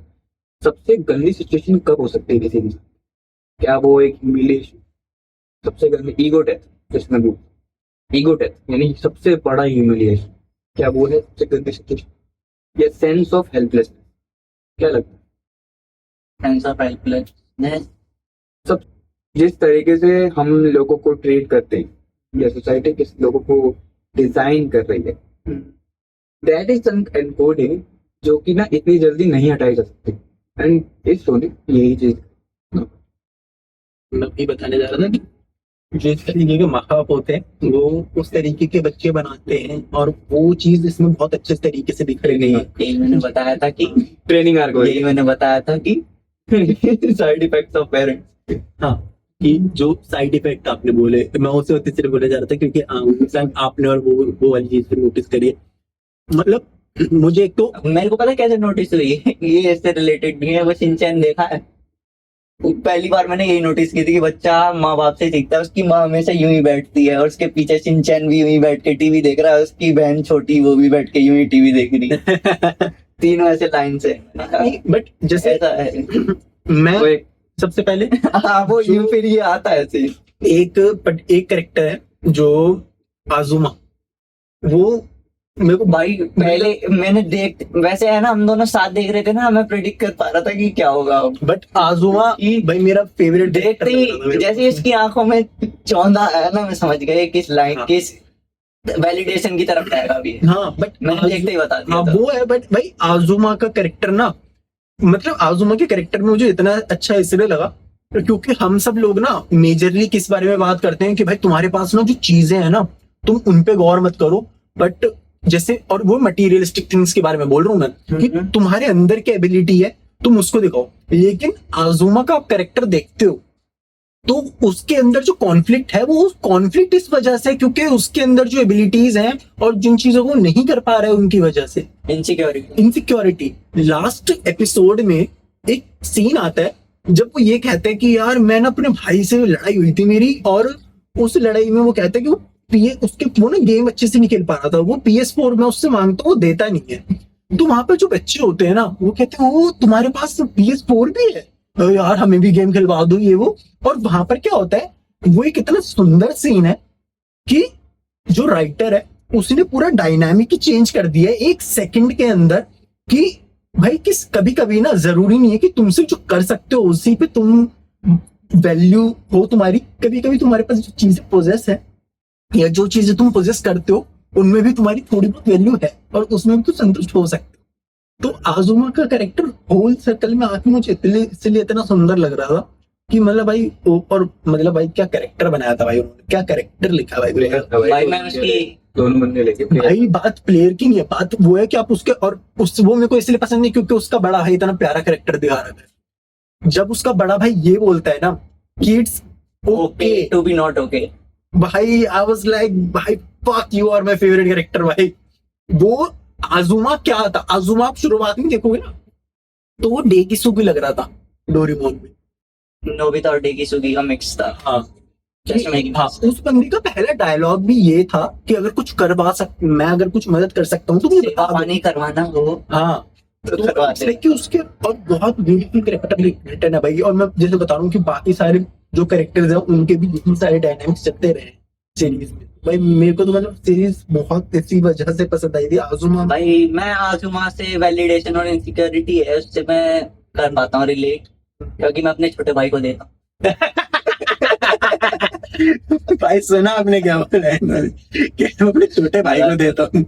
सबसे गंदी सिचुएशन कब हो सकती है किसी इंसान? क्या वो एक ह्यूमिलिएशन, सबसे गंदी ईगो डेथ, जिसमें वो ईगो डेथ यानी सबसे बड़ा ह्यूमिलिएशन, क्या वो है सबसे गंदी सिचुएशन? या सेंस ऑफ हेल्पलेसनेस? क्या लगता है? Sense of helplessness. सब जिस तरीके से हम लोगों को ट्रीट करते हैं या सोसाइटी किस लोगों को डिजाइन कर रही है, दैट इज एनकोडिंग जो कि ना इतनी जल्दी नहीं हटाई जा सकती। एंड इस शो ने यही चीज मैं भी बताने जा रहा था कि जिस तरीके के माँ बाप होते हैं वो उस तरीके के बच्चे बनाते हैं, और वो चीज इसमें बहुत अच्छे तरीके से दिख रही है। यही मैंने बताया था कि ट्रेनिंग आर्को, यही मैंने बताया था कि साइड इफेक्ट्स ऑफ पेरेंट्स। हाँ, कि जो साइड इफेक्ट आपने बोले, मैं उसे तीसरे बोले जा रहा था क्योंकि आपने और वो वाली चीज नोटिस करी है। मतलब मुझे एक तो मेरे को पता है कैसे नोटिस हुई है, ये इससे रिलेटेड नहीं है, वो शिनचैन देखा है। पहली बार मैंने यही नोटिस की थी कि बच्चा माँ बाप से सीखता है, उसकी माँ हमेशा यूं ही बैठती है और उसके पीछे शिनचैन भी यूं ही बैठ के टीवी देख रहा है, उसकी बहन छोटी वो भी बैठ के यूं ही टीवी देख रही है। तीनों ऐसे लाइन से। बट जैसे ऐसा है। मैं सबसे पहले हाँ, वो यूं फिर ये आता है ऐसे। एक करेक्टर है जो आजुमा, वो मेरे को भाई पहले मैंने वैसे है ना, हम दोनों साथ देख रहे थे ना, मैं प्रेडिक्ट कर पा रहा था कि क्या होगा। बट आजुमा भाई मेरा फेवरेट देखते ही जैसे इसकी आंखों में चौंधा है ना, मैं समझ गया किस लाइन हाँ। किस वैलिडेशन की तरफ जाएगा अभी। हाँ, बट मैंने देखते ही बता दिया हाँ था। वो है। बट भाई आजुमा का कैरेक्टर ना, मतलब आजुमा के कैरेक्टर में मुझे इतना अच्छा इसलिए लगा क्योंकि हम सब लोग ना मेजरली किस बारे में बात करते हैं कि भाई तुम्हारे पास ना जो चीजें हैं ना तुम उन पे गौर मत करो, बट जैसे, और वो मटीरियलिस्टिक थिंग्स के बारे में बोल रहा हूँ मैं कि तुम्हारे अंदर की एबिलिटी है तुम उसको दिखाओ। लेकिन आजुमा का आप कैरेक्टर देखते हो तो उसके अंदर जो कॉन्फ्लिक्ट है वो कॉन्फ्लिक्ट इस वजह से क्योंकि उसके अंदर जो एबिलिटीज हैं और जिन चीजों को नहीं कर पा रहे हैं उनकी वजह से इनसिक्योरिटी। लास्ट एपिसोड में एक सीन आता है जब वो ये कहते हैं कि यार मैं ना अपने भाई से लड़ाई हुई थी मेरी, और उस लड़ाई में वो कहते हैं कि वो ना गेम अच्छे से नहीं खेल पा रहा था, वो PS4 में उससे मांगता वो देता नहीं है। तो वहां पे जो बच्चे होते हैं ना वो कहते हैं वो तुम्हारे पास PS4 भी है यार, हमें भी गेम खिलवा दो ये वो। और वहां पर क्या होता है, वो एक इतना सुंदर सीन है कि जो राइटर है उसने पूरा डायनामिक ही चेंज कर दिया है 1 सेकंड के अंदर कि भाई किस कभी कभी ना जरूरी नहीं है कि तुमसे जो कर सकते हो उसी पे तुम वैल्यू हो तुम्हारी। कभी कभी तुम्हारे पास जो चीजें पोजेस है या जो चीजें तुम पोजेस करते हो उनमें भी तुम्हारी थोड़ी बहुत वैल्यू है और उसमें भी तुम संतुष्ट हो सकते हो। तो आजुमा का कैरेक्टर होल सर्कल में आके मुझे इसलिए इतना सुंदर लग रहा था कि मतलब भाई, और मतलब भाई क्या कैरेक्टर बनाया था भाई उन्होंने, क्या कैरेक्टर लिखा भाई। भाई मैं उसकी दोनों बंदे लेके भाई बात प्लेयर की नहीं है, बात वो है कि आप उसके और वो मेरे को इसलिए पसंद नहीं क्योंकि उसका बड़ा भाई इतना प्यारा कैरेक्टर दिखा रहा है। जब उसका बड़ा भाई ये बोलता है ना कि it's okay to be not okay, भाई आई वाज लाइक भाई fuck you are my favourite character भाई। वो आजुमा क्या था, आजुमा आप शुरुआत में देखोगे ना तो वो डेकिसुगी लग रहा था डोरेमोन में, नोबिता और डेकिसुगी का मिक्स था। हाँ चश्मे की हाँ, उस बंदे का पहला डायलॉग भी ये था कि अगर कुछ मैं अगर कुछ मदद कर सकता हूँ तो मुझे बता दो। पानी करवाना हो। हाँ तो कि उसके और बहुत ब्यूटीफुल कैरेक्टर रिटर्न है भाई। और मैं जैसे बता रहा हूँ कि बाकी सारे जो कैरेक्टर्स हैं उनके भी इतने सारे डायनामिक्स चलते रहे सीरीज में। भाई मेरे को तो मतलब सीरीज बहुत इसी वजह से पसंद आई थी आजुमा। भाई मैं आजुमा से वैलिडेशन और इनसिक्योरिटी है उससे मैं कर पाता हूँ रिलेट, क्योंकि मैं अपने छोटे भाई को देता हूँ। भाई सुना आपने क्या बोला है कि मैं अपने छोटे भाई को देता हूँ।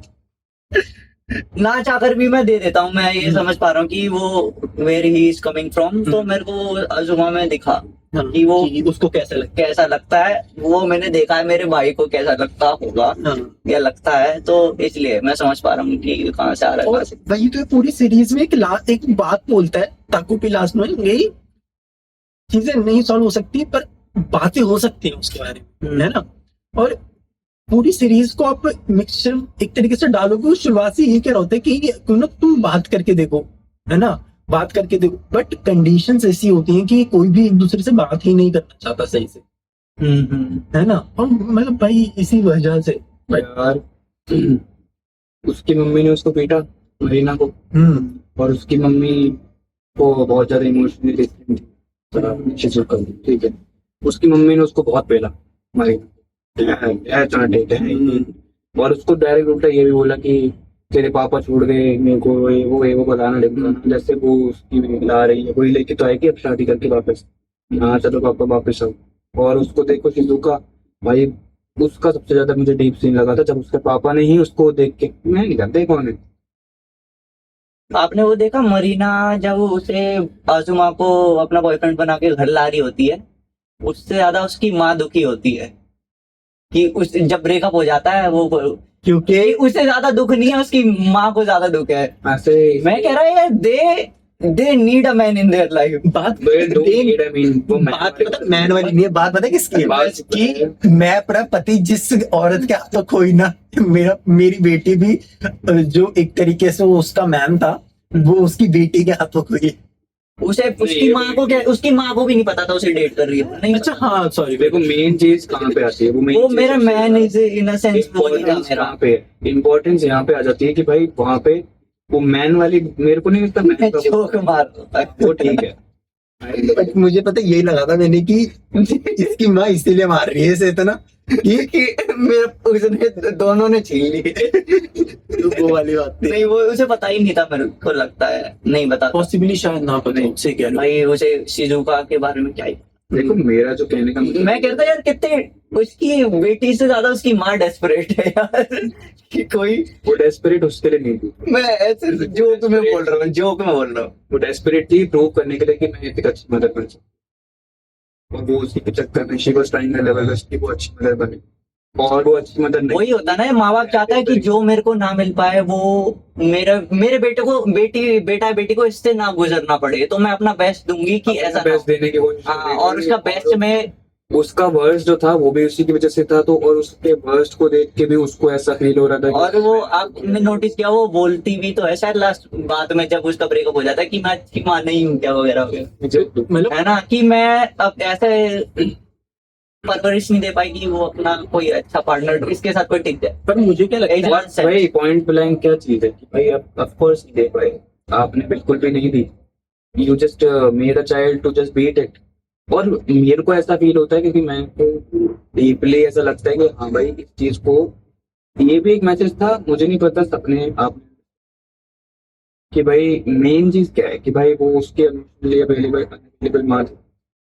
ना चाहकर भी मैं दे देता हूँ। मैं ये समझ पा रहा हूँ कि वो where he is coming from, तो मेरे को अजुमा में दिखा कि वो उसको कैसा लगता कैसा लगता है, वो मैंने देखा है मेरे भाई को कैसा लगता होगा है। या लगता है, तो इसलिए मैं समझ पा रहा हूँ कि कहाँ से आ रहा है, और कहाँ से। वही तो पूरी सीरीज में एक बात बोलता है ताकू की लास्ट में, यही चीजें नहीं सॉल्व हो सकती पर बातें हो सकती हैं उसके बारे में, है ना। और पूरी सीरीज को आप मिक्सचर एक तरीके से डालोगे, शुरुआत से यही कह रहा होता है कि क्यों ना तुम बात करके देखो, है ना, बात करके देखो। बट कंडीशंस ऐसी होती हैं कि कोई भी एक दूसरे से बात ही नहीं करना चाहता सही से, है ना। और मतलब भाई इसी वजह से यार उसकी मम्मी ने उसको पीटा, मरीना को, और उसकी मम्मी को बहुत ज्यादा इमोशनली डिस्टेंस थी शिजुका की, ठीक है। उसकी मम्मी ने उसको बहुत पेला, मरीना और उसको डायरेक्ट उल्टा ये भी बोला कि तेरे पापा छोड़ गए मेरे को, ये वो बताना ढिमकाना, जैसे वो उसकी ला रही है, वही लेके तो आएगी अब शादी करके वापस, हाँ चलो पापा वापस आओ। और उसको देखो शिजुका, भाई उसका सबसे ज्यादा मुझे डीप सीन लगा था जब उसके पापा ने ही उसको देख के, मैं नहीं जानता कौन है। आपने वो देखा मरीना जब उसे आजुमा को अपना बॉयफ्रेंड बना के घर ला रही होती है, उससे ज्यादा उसकी माँ दुखी होती है कि उस जब ब्रेकअप हो जाता है वो, क्योंकि उससे ज्यादा दुख नहीं है, उसकी माँ को ज्यादा दुख है। ऐसे मैं कह रहा है they need a man in their life. बात मतलब मैन वाली नहीं है, बात पता है किसकी है? कि मैं अपना पति जिस औरत के हाथों खोई ना, मेरी बेटी भी जो एक तरीके से वो उसका मैन था, वो उसकी बेटी के हाथों खोई। उसे उसकी माँ को भी नहीं पता था उसे डेट कर रही है, नहीं। अच्छा हाँ सॉरी, देखो मेन चीज कहाँ पे आती है, वो मेरा man is in a sense, वो नहीं था मेरा। कहाँ पे इम्पोर्टेंस यहाँ पे आ जाती है कि भाई वहाँ पे वो मैन वाली मेरे को नहीं लगता मैन का जोक मार वो ठीक है। बट मुझे पता यही लगा था मैंने कि इसकी माँ इसीलिए मार रही है इसे इतना कि मेरे उसने दोनों ने छीन ली। वो वाली बात थी। नहीं, वो उसे पता ही नहीं था, मेरे को लगता है नहीं बता, पॉसिबली शायद ना पता हो, सही कह रहे हो। भाई उसे शिजुका के बारे में क्या ही। देखो मेरा जो कहने का मैं कहता यार कितने उसकी बेटी से ज्यादा उसकी माँ डेस्परेट है यार कि कोई वो डेस्परेट उसके लिए नहीं थी, मैं ऐसे जोक में बोल रहा हूँ। वो डेस्परेट थी प्रूव करने के लिए कि मैं एक अच्छी मदर बन सकती, और वो उसी के चक्कर में she was trying her level best कि वो अच्छी मदर बने, और वो अच्छी मदर नहीं। वही होता ना, माँ बाप चाहता है कि जो मेरे को ना मिल पाए वो मेरे बेटे को, बेटी को इससे ना गुजरना पड़े, तो मैं अपना बेस्ट दूंगी कि ऐसा बेस्ट देने की कोशिश हाँ, और उसका बेस्ट में उसका वर्स्ट जो था वो भी उसी की वजह से था, तो और उसके वर्स्ट को देख के भी उसको ऐसा फील हो रहा था और वो आपने नोटिस किया वो बोलती भी तो है शायद लास्ट बात में जब उसका ब्रेकअप हो जाता है कि मैं अच्छी माँ नहीं हूँ क्या वगैरह वगैरह, मतलब है ना, कि मैं अब ऐसे परवरिश नहीं दे पाएगी वो अपना कोई अच्छा पार्टनर इसके साथ कोई टिक जाए। पर मुझे क्या लगता है भाई पॉइंट ब्लैंक क्या चीज है कि भाई आप ऑफ कोर्स नहीं दे पाए, आपने बिल्कुल भी नहीं दी, you just made a child to just beat it. और मेरे को ऐसा फील होता है क्योंकि मैं डीपली ऐसा लगता है कि हाँ भाई इस चीज को, ये भी एक मैसेज था, मुझे नहीं पता सपने आप कि भाई मेन चीज क्या है कि भाई वो उसके इमोशनली अवेलेबल माँ थी,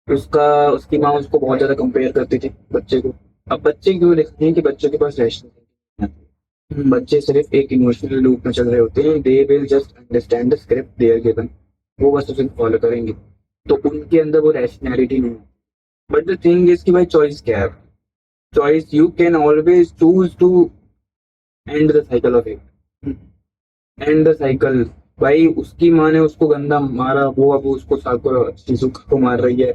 उसकी माँ उसको बहुत ज्यादा कंपेयर करती थी बच्चे को। अब बच्चे क्यों लिखते हैं कि बच्चों के पास रैशनल, बच्चे सिर्फ एक इमोशनल लूप में चल रहे होते हैं, they will just understand the script they are given, वो बस उसे फॉलो करेंगे, तो उनके अंदर वो रैशनैलिटी नहीं है। बट द थिंग इज कि भाई चॉइस क्या है, choice you can always choose to end the cycle of it, end the cycle. भाई उसकी माँ ने उसको गंदा मारा, वो अब उसको शिजुका को मार रही है,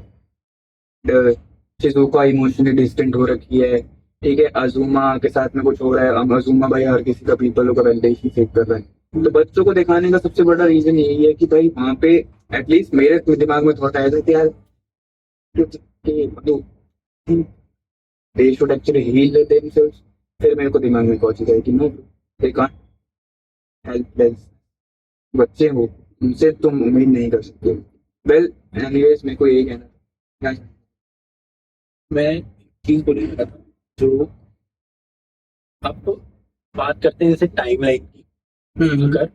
शिजुका इमोशनली डिस्टेंट हो रखी है, ठीक है, अजुमा के साथ में कुछ हो रहा है, अब अजुमा भाई हर किसी का पीपलों का वैलिडेशन चेक कर रहा है। तो बच्चों को दिखाने का सबसे बड़ा रीजन यही है कि भाई वहां पे एटलीस्ट मेरे दिमाग में थॉट आया था कि यार they should actually heal themselves. फिर मेरे को दिमाग में पहुंच गया कि नो दे कांट हेल्प, बच्चे हो उनसे तुम उम्मीद नहीं कर सकते। वेल एनीवेज मेरे को यही कहना था, मैं चीज बोलने लगा था जो आपको बात करते हैं जैसे टाइम लाइन की, अगर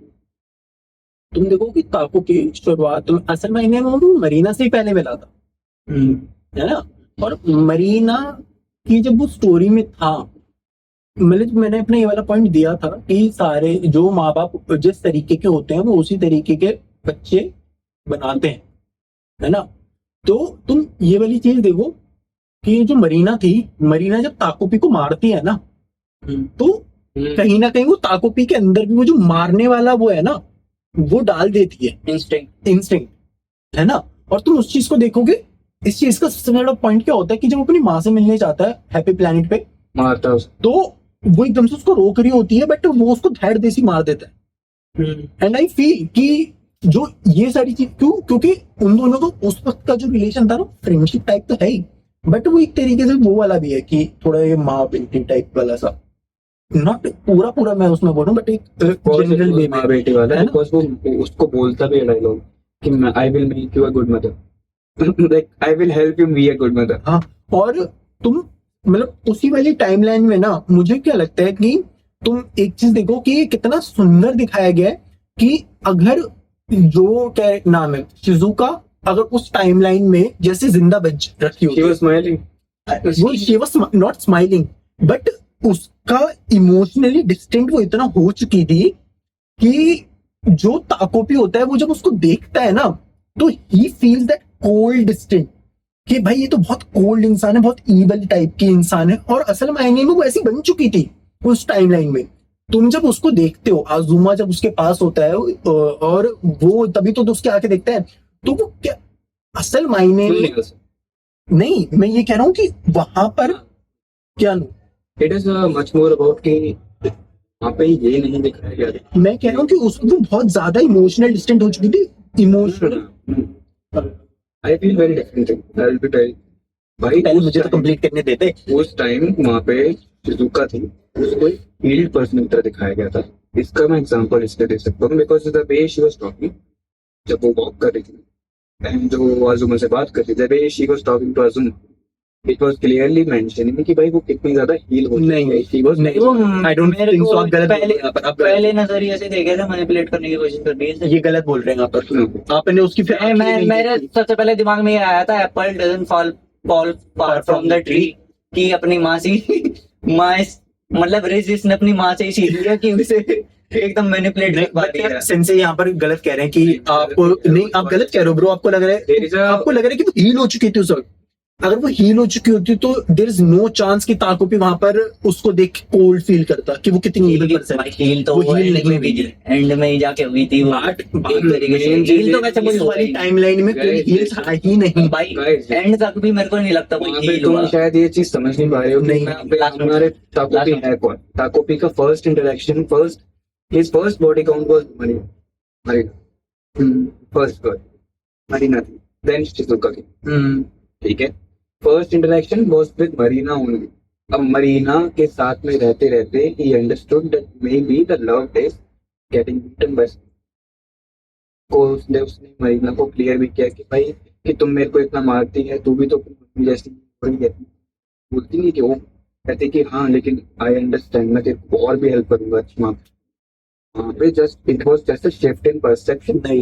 तुम देखो कि ताको की शुरुआत में असल मायने में वो मरीना से ही पहले मिला था, है ना। और मरीना की जब वो स्टोरी में था, मतलब मैंने अपना ये वाला पॉइंट दिया था कि सारे जो माँ बाप जिस तरीके के होते हैं वो उसी तरीके के बच्चे बनाते हैं, है ना। तो तुम ये वाली चीज देखो कि जो मरीना थी, मरीना जब ताकोपी को मारती है ना, तो कहीं ना कहीं वो ताकोपी के अंदर भी वो जो मारने वाला वो है ना, वो डाल देती है इंस्टिंक्ट, है ना। और तुम उस चीज को देखोगे, इस चीज का सबसे बड़ा पॉइंट क्या होता है कि जब वो अपनी माँ से मिलने जाता है हैप्पी प्लेनेट पे, मारता है उसे। तो वो एकदम से उसको रोक रही होती है, बट वो उसको धैर्य देसी मार देता है। एंड आई फील कि जो ये सारी चीज क्योंकि उन दोनों को उस वक्त का जो रिलेशन था ना, फ्रेंडशिप टाइप तो है ही, बट वो एक तरीके से वो वाला भी है कि थोड़ा ये माँ बेटी टाइप वाला सा, नॉट पूरा मैं उसमें बोलूं, बट एक जनरल वे माँ में, बेटी वाला है ना? बिकॉज वो उसको बोलता भी है डायलॉग कि I will make you a good mother, like I will help you be a good mother. हाँ, और तुम मतलब उसी वाली टाइमलाइन में ना, मुझे क्या लगता है कि तुम एक चीज देखो कि ये कितना सुंदर दिखाया गया है कि अगर जो क्या नाम है शिजुका, अगर उस टाइमलाइन में जैसे जिंदा बच रखी शी होती, वाज स्माइलिंग। वो she was not smiling, but उसका इमोशनली डिस्टेंट वो इतना हो चुकी थी कि जो ताकोपी होता है वो जब उसको देखता है ना, तो he feels that cold distant कि भाई ये तो बहुत कोल्ड इंसान है, बहुत ईवल टाइप की इंसान है। और असल मायने में वो ऐसी बन चुकी थी उस टाइमलाइन में। तुम जब उसको देखते हो, आजुमा जब उसके पास होता है और वो तभी तो उसके आके देखता है, तो वो क्या असल मायने में नहीं, मैं ये कह रहा हूँ कि वहां पर क्या it is much more about कि वहाँ पे ये नहीं दिखाया गया था। मैं कह रहा हूँ कि उसको बहुत ज्यादा इमोशनल डिस्टेंट हो चुकी थी, emotional. I feel very different thing, I will be tell भाई। पहले मुझे तो कंप्लीट करने देते। उस टाइम वहाँ पे शिजुका थी, उसको एक हील्ड पर्सन की तरह दिखाया गया था। इसका मैं एग्जांपल इसलिए दे सकता हूँ because the way she was talking, जब वो वॉक कर रही थी एंड जो आजुमा से बात कर रही थी, the way she was talking to ajumma, it was clearly mentioning कि भाई वो कितनी ज्यादा हील हो चुकी है। शी वाज नहीं, वो I don't मेरे think को so, आप गलत बोल रहे पहले हैं यहाँ पर, आप पहले नजरिए से देखे थे, मैनिपुलेट करने की कोशिश कर रही है। ये गलत बोल रहे हैं यहाँ पर। आपने उसकी फिर मैं मेरे सबसे पहले दिमाग में ये आया था, Apple doesn't fall far from the tree, कि अपनी माँ से माँ मतलब रेजिस ने अपनी माँ से ही सीख लिया कि उसे एकदम मैनिपुलेट कर पाती है। सेंसे यहाँ पर गलत कह रहे हैं कि आपको नहीं, आप गलत कह रहे हो ब्रो। आपको लग रहा है, आपको लग रहा है कि वो हील हो चुकी थी उस वक्त। अगर वो हील हो चुकी होती तो देयर इज नो चांस कि ताकोपी वहां पर उसको देख कोल्ड फील करता कि वो कितनी ईविल पर्सन है। हील तो वो एंड में भी, एंड में ही जाके हुई थी वो। एक तरीके से हील तो वैसे इस वाली टाइमलाइन में कोई हील था ही नहीं भाई, एंड तक भी मेरे को नहीं लगता कोई हील तुम हुआ। शायद ये चीज समझ नहीं पा रहे हो। नहीं, हमारे ताकोपी है कौन? ताकोपी का first interaction, his first body count was Marina, first girl Marina थी, देन शिजुका की, ठीक है। First interaction was with Marina only. अब मरीना के साथ में रहते रहते he understood that may be the love is getting beaten by को। उसने मरीना को क्लियर भी किया कि भाई कि तुम मेरे को इतना मारती है, तू भी तो अपनी मम्मी जैसी बोलती नहीं कि वो कहते कि हाँ लेकिन आई अंडरस्टैंड, मैं तेरे को और भी हेल्प करूंगा। अच्छा वहाँ पे just it was just a shift in perception. नहीं,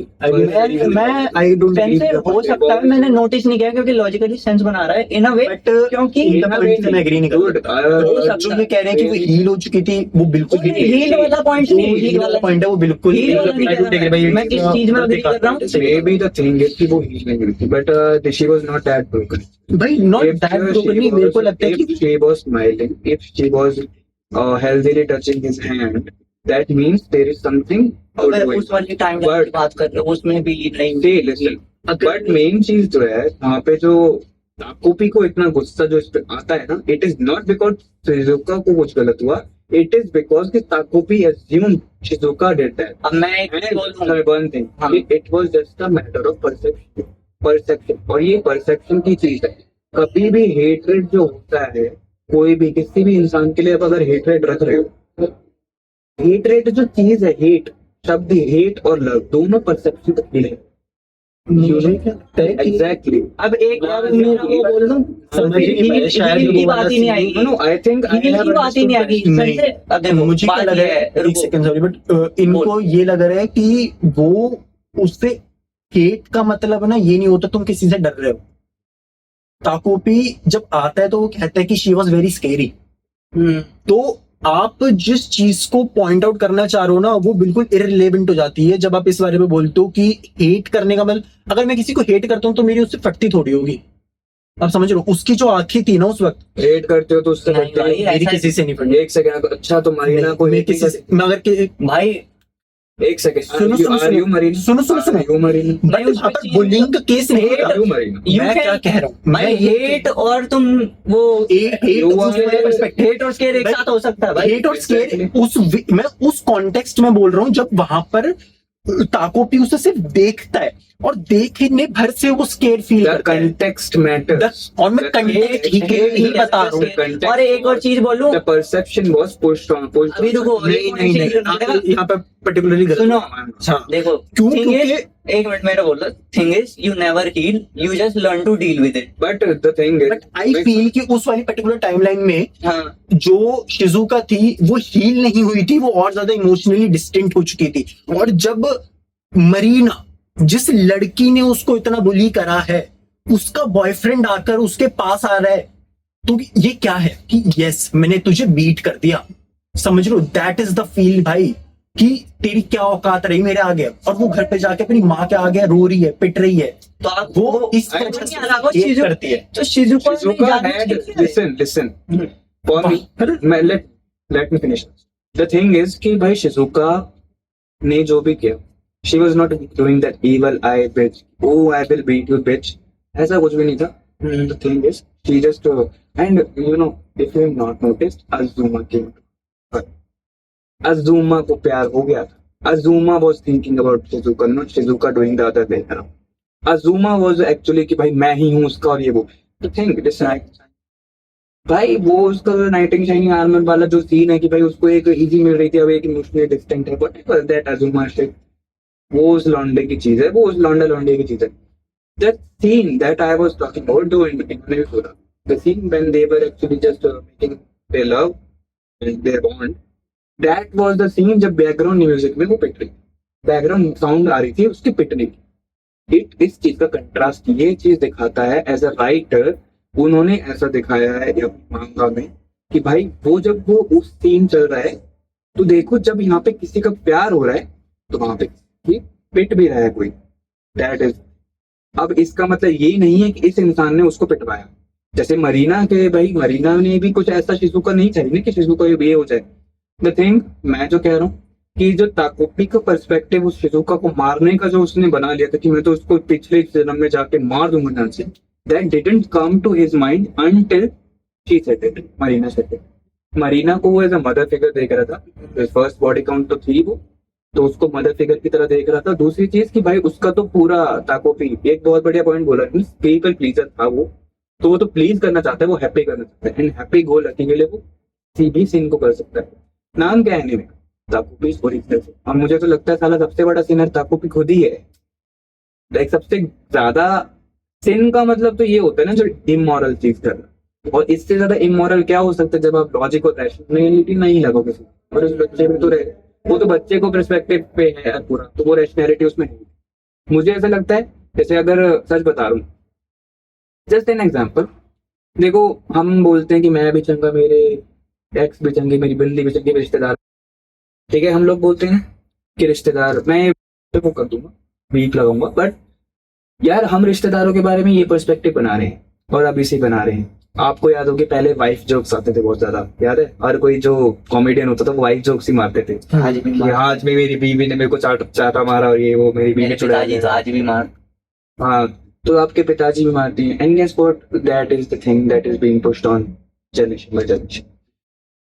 मैं आई डोंट सेंस हो सकता है, मैंने नोटिस नहीं किया क्योंकि लॉजिकली सेंस बना रहा है इन अ वे, क्योंकि मैं एग्री नहीं करता। जो ये कह रहे हैं कि वो हील हो चुकी थी, वो बिल्कुल भी नहीं। हील वाला पॉइंट नहीं, हील वाला पॉइंट है वो बिल्कुल हील वाला नहीं कह रहा मैं। मैं किस चीज में एग्री कर रहा हूँ, Maybe the thing is कि वो heal नहीं हुई थी, but she was not that broken. भाई नॉट दैट ब्रोकन नहीं, मेरे को लगता है If कि she was smiling, if she was healthily touching his hand, that means there is something good अगर going उस वाली टाइम But- की बात कर रहे हो उसमें भी नहीं। See, listen. But main चीज जो है वहाँ पे जो ताकोपी को इतना गुस्सा जो इस पे आता है ना, it is not because Shizuka को कुछ गलत हुआ, it is because कि ताकोपी assumed शिजुका did that. अब मैं एक चीज बोलूं, One thing, हाँ। it was just a matter of perception, और ये perception की चीज है। कभी भी hatred जो होता है, कोई भी किसी भी इंसान के लिए आप अगर hatred रख रहे हो, hatred जो चीज है, hate शब्द, hate और love दोनों perception का खेल है। मुझे क्या लगता है कि एग्जैक्टली अब एक यार मेरा वो बोल दूं, समझ ही नहीं पाया, शायद हील की वो वाला बात ही नहीं scene- आएगी, नो आई थिंक हील की बात ही नहीं आएगी नहीं, सबसे। अब देखो, मुझे क्या बात लग ये रहा है, एक रुको, सेकंड सॉरी, बट इनको ये लग रहा है कि वो उससे हेट का मतलब है ना, ये नहीं होता तुम किसी से डर रहे हो। ताकोपी जब आता है तो वो कहता है कि शी वॉज वेरी स्केरी। तो आप जिस चीज को पॉइंट आउट करना चाह रहे हो ना, वो बिल्कुल इररिलेवेंट हो जाती है जब आप इस बारे में बोलते हो कि हेट करने का मतलब, अगर मैं किसी को हेट करता हूं तो मेरी उससे फटती थोड़ी होगी। आप समझ रहे हो, उसकी जो आंखें थी ना उस वक्त, हेट करते हो तो उससे नहीं करते हो। भाई, मेरी ऐसा- किसी से नहीं फटी। एक सेकंड, अच्छा तो मरीना को मैं hate नहीं किसी से, मैं अगर कि- भाई एक सेकंड, सुनो, सुनो, आर यू मरीना, सुनो, सुनो, सुनो। आर यू मरीना, भाई बट उसमें वहां पर चीज- बुलिंग का केस नहीं Hate- था। आर यू मरीना, मैं क्या कह रहा हूँ, भाई हेट और तुम वो हेट हेट और स्केयर एक साथ हो सकता है भाई। हेट और स्केयर मैं उस कॉन्टेक्स्ट में बोल रहा हूँ जब वहां पर ताकोपी उसे सिर्फ देखता है और देखने भर से वो स्केयर फील द करता है। कंटेक्स्ट मैटर्स, और मैं कंटेक्स्ट ही बता रहा हूँ। और एक और चीज बोलूं, the perception was pushed on, अभी रुको, नहीं नहीं नहीं, आप यहाँ पे पर्टिकुलरली गलत सुनो, हाँ, देखो क्यों? thing is- क्योंकि एक मिनट मेरा बोल रहा, thing is you never heal, you just learn to deal with it. But the thing is, but I feel कि उस वाली पर्टिकुलर टाइमलाइन में हाँ जो शिजुका थी वो हील नहीं हुई थी, वो और ज्यादा इमोशनली डिस्टेंट हो चुकी थी। और जब मरीना, जिस लड़की ने उसको इतना बुली करा है, उसका बॉयफ्रेंड आकर उसके पास आ रहा है, तो ये क्या है कि यस मैंने तुझे बीट कर दिया। समझ लो, दैट इज द फील भाई, कि तेरी क्या औकात रही मेरे आगे। और वो घर पे जाके अपनी माँ के आगे रो रही है, पिट रही है। तो आप वो इस I तरह don't से know, वो hate शिजु- करती है। तो शिजुका ने Shizuka जानबूझ had, के किया है। listen, for me, पर- let me finish. The thing is कि भाई शिजुका ने जो भी किया, she was not doing that evil eye bitch, oh I will beat you bitch, ऐसा कुछ भी नहीं था. The thing is, she just and you know, if you have not noticed, Azuma came to her. Azuma को प्यार हो गया था. Azuma was thinking about Shizuka, not Shizuka doing the other way around. Azuma was actually कि भाई मैं ही हूँ उसका और ये वो. The thing, listen, भाई वो उसका नाइट इन शाइनिंग आर्मर वाला जो सीन है कि भाई उसको एक इजी मिल रही थी, अब एक इमोशनली डिस्टेंट है, व्हाटएवर दैट अजुमा शिट, वो उस लौंडे की चीज है, वो उस लौंडे की चीज है. That scene that I was talking about, though इन्होंने भी बोला, the scene when they were actually just making their love and their bond, that was the scene जब बैकग्राउंड म्यूजिक में वो पिट रही, बैकग्राउंड साउंड आ रही थी उसकी पिटने की. इस चीज का कंट्रास्ट ये चीज दिखाता है एज अ राइटर, उन्होंने ऐसा दिखाया है मांगा में कि भाई वो जब वो उस सीन चल रहा है तो देखो जब यहाँ पे किसी का प्यार हो रहा है तो वहां पे पिट भी रहा है कोई, दैट इज. अब इसका मतलब ये नहीं है कि इस इंसान ने उसको पिटवाया, जैसे मरीना के भाई मरीना ने भी कुछ ऐसा शिजुका नहीं चाहिए ना कि शिजुका ये हो जाए. द थिंग मैं जो कह रहा हूँ कि जो ताकोपी का पर्सपेक्टिव उस शिजुका को मारने का जो उसने बना लिया था कि मैं तो उसको पिछले जन्म में जाके मार दूंगा जान से, that didn't come to his mind until she said it. Marina said it. Marina को वो एज अ मदर फिगर देख रहा था, फर्स्ट बॉडी काउंट तो थी वो, तो उसको मदर फिगर की तरह देख रहा था. दूसरी चीज कि भाई उसका तो पूरा ताकोपी एक बहुत बढ़िया पॉइंट बोला, पीपल प्लीजर था वो, तो वो तो प्लीज करना चाहता है, वो हैप्पी करना चाहता है, एंड हैप्पी गोल रखने के लिए वो सीधी सीन को कर सकता है. नाम क्या है एनीमे, ताकोपी ओरिजिनल. और मुझे तो लगता है साला सबसे बड़ा सिनर ताकोपी खुद ही है. लाइक सबसे ज्यादा सिन का मतलब तो ये होता है ना जो इमोरल चीज करना, और इससे ज्यादा इमोरल क्या हो सकता है जब आप लॉजिक और रैशनैलिटी नहीं लगो किसी, और उस बच्चे में तो रहे, वो तो बच्चे को पर्सपेक्टिव पे है पूरा, तो वो रैशनैलिटी उसमें नहीं. मुझे ऐसा लगता है जैसे अगर सच बता रहा हूँ, जस्ट एन एग्जाम्पल, देखो हम बोलते हैं कि मैं भी चंगा, मेरे एक्स भी चंगे, मेरी बिल्ली भी चंगी, रिश्तेदार, ठीक है, हम लोग बोलते हैं कि रिश्तेदार, मैं वो कर दूंगा, वीक लगाऊंगा, बट यार हम रिश्तेदारों के बारे में ये पर्सपेक्टिव बना रहे हैं और अभी से बना रहे हैं. आपको याद होगी पहले वाइफ जोक्स आते थे बहुत ज्यादा, याद है, हर कोई जो कॉमेडियन होता था वो वाइफ जोक्स ही मारते थे आज भी कि हाँ आज भी मेरी बीवी ने मेरे को चाटा मारा और ये वो मेरी बीवी मेरे चुड़ा पिताजी तो आज भी मार, हाँ तो आपके पिताजी भी मारते हैं. And guess what, that is the thing that is being pushed on generation by generation.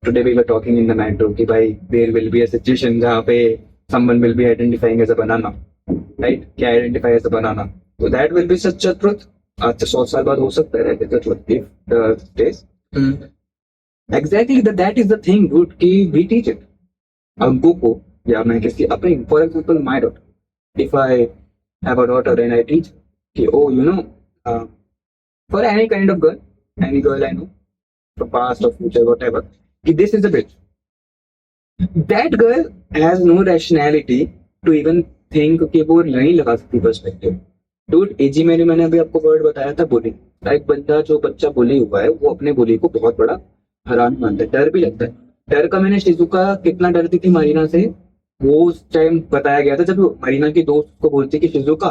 Today we were talking in the metro कि भाई there will be a situation जहाँ पे someone will be identifying as a banana, right, क्या identify as a banana, so that will be such a truth. अच्छा 100 साल बाद हो सकता है that is the truth if the stays. Exactly that is the thing dude कि we teach it. अंकों को या मैं किसी अपने, for example my daughter, if I have a daughter and I teach कि oh you know for any kind of girl, any girl I know, for past or future whatever, कि this is a bitch. That girl has no rationality to even think कि वो नहीं लगा सकती perspective. Dude एजी मैंने अभी आपको word बताया था बुली. एक बंदा जो बच्चा बुली हुआ है वो अपने बुली को बहुत बड़ा हराम मानता है. डर भी लगता है. डर का मैंने शिजुका कितना डरती थी मरीना से वो उस टाइम बताया गया था जब मरीना की दोस्त को बोलती कि शिजुका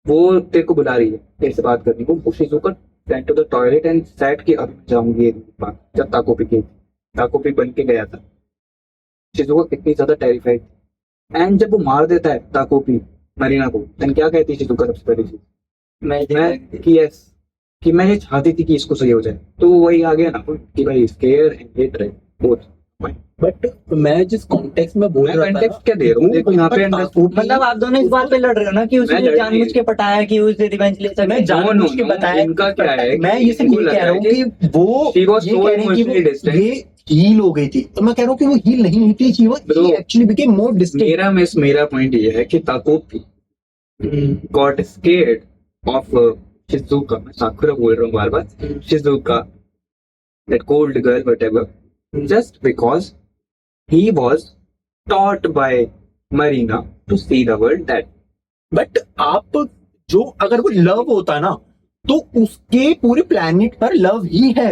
वो तेरे को बुला रही है तेरे से बात करनी को. Shizuka went to the toilet and sat कि अब जाऊंगी एक बात. जब ताकोपी बन के गया था शिजुका कितनी ज्यादा टेरिफाइड. एंड जब वो मार देता है ताकोपी मरीना को तन क्या कहती है शिजुका सबसे पहली चीज मैं कि यस कि मैं ये चाहती थी कि इसको सही हो जाए. तो वही आ गया ना कि भाई square and hate right both. But मैं जिस कॉन्टेक्स्ट में बोल मैं रहा था कंटेक्स्ट क्या दे रहा हूँ देखो यहाँ पे मतलब आप दोनों इस बात पे लड़ रहे हो ना कि मैं उसने लड़ जानबूझ नहीं। के पटाया कि उसे रिवेंज ले सके. मैं जानबूझ के बताया इनका क्या है मैं ये सिर्फ ये कह रहा हूँ कि वो She was ये so कह रहे हैं कि emotionally distant. ये हील हो गई थी. तो मैं कह रहा हूँ कि वो हील नहीं हुई थी. Bro, actually became more distant. मेरा पॉइंट ये है कि Takopi got scared of Shizuka. मैं साकुरा बोल रहा हूँ बार बार. Shizuka that cold girl whatever just because he was taught by Marina to see the world that. But आप जो अगर वो लव होता ना तो उसके पूरे प्लेनेट पर लव ही है.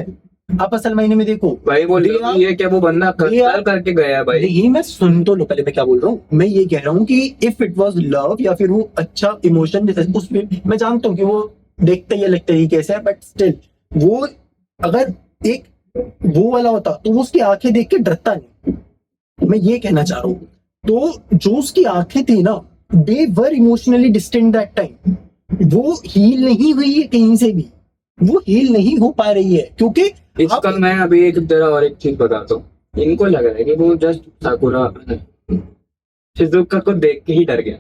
आप असल मायने में देखो भाई वो ये क्या वो बंदा कत्ल करके गया भाई. ये मैं सुन तो लो पहले मैं क्या बोल रहा हूँ. मैं ये कह रहा हूँ कि इफ इट वाज लव या फिर वो अच्छा इमोशन जैसे उसमें मैं जानता हूँ कि वो देखते ही अलग तरीके से है बट स्टिल वो अगर एक वो वाला होता तो वो उसकी आंखें देख के डरता नहीं. मैं ये कहना चाह रहा हूँ. तो जो उसकी आंखें थी ना दे वर इमोशनली डिस्टेंट दैट टाइम. वो हील नहीं हुई है कहीं से भी. वो हील नहीं हो पा रही है क्योंकि इसका मैं अभी एक जरा और एक चीज बताता हूँ. इनको लग रहा है कि वो जस्ट साकुरा शिजुका को देख के ही डर गया.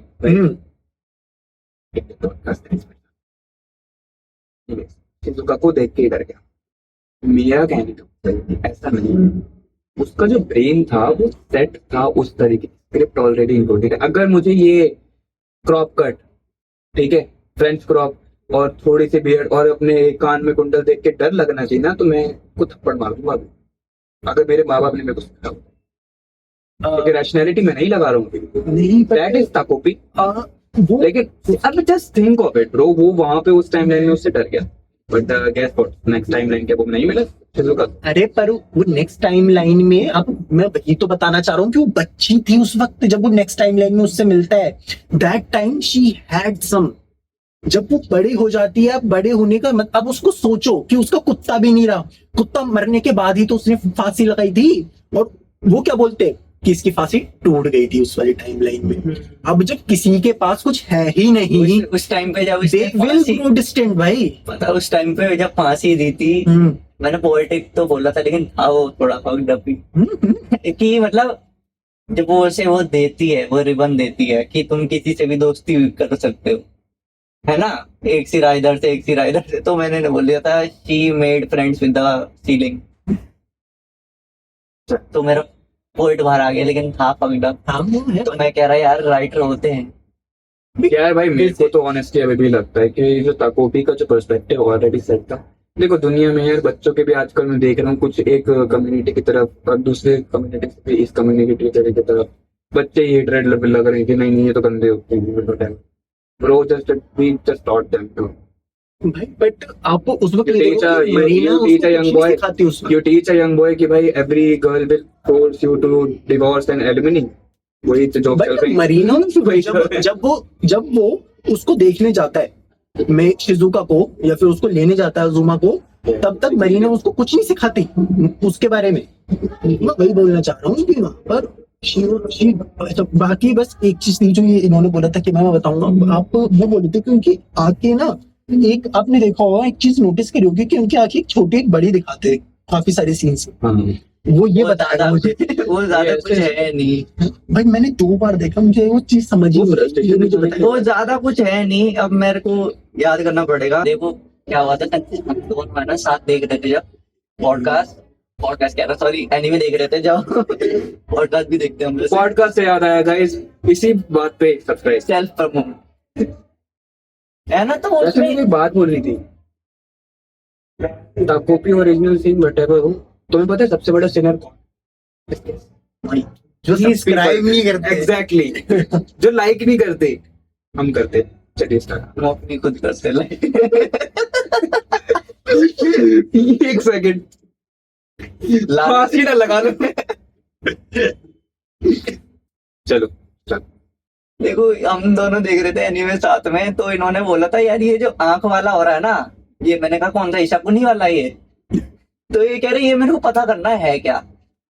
शिजुका को देख के ही डर गया. मेरा कहने का ऐसा नहीं. उसका जो ब्रेन था वो सेट था उस तरीके की. स्क्रिप्ट ऑलरेडी इंक्लूडेड है. अगर मुझे ये क्रॉप कट ठीक है फ्रेंच क्रॉप और थोड़ी सी बियर्ड और अपने कान में कुंडल देख के डर लगना चाहिए ना तो मैं को थप्पड़ मार दूंगा अगर मेरे माँ बाप ने मेरे को सिखाया. क्योंकि रैशनैलिटी में नहीं लगा रहा हूँ. नहीं दैट इज ताकोपी. वो लेकिन अब just think of it bro. वो वहां पे उस टाइम लाइन में उससे डर गया but guess what next time line क्या वो नहीं मिला शिजुका. अरे पर वो नेक्स्ट टाइम लाइन में अब मैं वही तो बताना चाह रहा हूँ कि वो बच्ची थी उस वक्त जब वो नेक्स्ट टाइम लाइन में उससे मिलता है. That time she had some. जब वो बड़ी हो जाती है बड़े होने का अब उसको सोचो कि उसका कुत्ता भी नहीं रहा. कुत्ता मरने के बाद ही तो उसने फांसी लगाई थी और वो क्या बोलते हैं कि इसकी फांसी टूट गई थी उस वाली टाइम लाइन में. अब जब किसी के पास कुछ है ही नहीं उस टाइम पे जब they उसने will फांसी grow distant भाई. पता उस टाइम पे जब फांसी दी थी मैंने पोएटिक तो बोला था लेकिन था वो थोड़ा डब्बी कि मतलब जब वो उसे वो देती है वो रिबन देती है कि तुम किसी से भी दोस्ती कर सकते हो है ना. एक सिरा इधर से एक सिरा इधर से. तो मैंने बोल दिया था she made friends with the ceiling. तो मेरा पोइट बाहर आ गया लेकिन था फक्ड अप. तो मैं कह रहा यार राइटर होते हैं यार भाई. मेरे को तो ऑनेस्टली अभी भी लगता है कि जो ताकोपी का जो पर्सपेक्टिव ऑलरेडी सेट था. देखो दुनिया में यार बच्चों के भी आजकल मैं देख रहा हूँ कुछ एक कम्युनिटी की तरफ और दूसरे कम्युनिटी से भी इस कम्युनिटी की तरफ बच्चे ही हेटरेड लग रहे हैं कि नहीं ये तो गंदे होते हैं. Bro, we just taught them to. भाई बट आप उस वक्त You ये teach देखो a- कि you- मरीना you उसको teach a कुछ young नहीं boy- सिखाती उसको. You teach a young boy कि भाई every girl will force you to divorce and alimony. वही तो joke चल बट रही है. मरीना वही जब वो उसको देखने जाता है मैं शिजुका को या फिर उसको लेने जाता है जुमा को तब तक मरीना उसको कुछ नहीं सिखाती उसके बारे में. मैं वही बोलना चाह रहा हूँ कि वहाँ पर बाकी बस एक चीज थी जो ये इन्होंने बोला था कि मैं बताऊंगा. आप वो बोले थे क्योंकि आंखें ना एक आपने देखा होगा एक चीज नोटिस करी होगी कि उनकी आंखें एक छोटी एक बड़ी दिखाते हैं काफी सारे सीन्स में. हाँ. वो ये बताया मुझे. वो ज्यादा कुछ है नहीं भाई मैंने 2 बार देखा मुझे वो चीज समझ ही वो नहीं frustration आई. मुझे बताया. वो ज्यादा कुछ है नहीं. अब मेरे को याद करना पड़ेगा. देखो क्या हुआ था हम दोनों है ना साथ देख रहे थे जब पॉडकास्ट कह रहा सॉरी एनीमे देख रहे थे जब पॉडकास्ट भी देखते हैं हम लोग. पॉडकास्ट से याद आया गाइस इसी बात पे सब्सक्राइब. सेल्फ प्रमोट है ना, तो वैसे उसमें मुझे बात बोलनी थी, कॉपी ओरिजिनल सीन व्हाटएवर हो, तुम्हें पता है सबसे बड़ा सिनर कौन? जो सब्सक्राइब नहीं करते। एग्जैक्टली जो लाइक नहीं करते, हम करते। चलिए स्टार्ट। हम अपनी खुद करते लाइक। एक सेकंड, फांसी ना लगा लो। चलो चलो। देखो हम दोनों देख रहे थे एनीमे साथ में, तो इन्होंने बोला था यार ये जो आंख वाला हो रहा है ना, ये मैंने कहा कौन सा ईशाकुनी वाला ये, तो ये कह रहे ये मेरे को पता करना है क्या,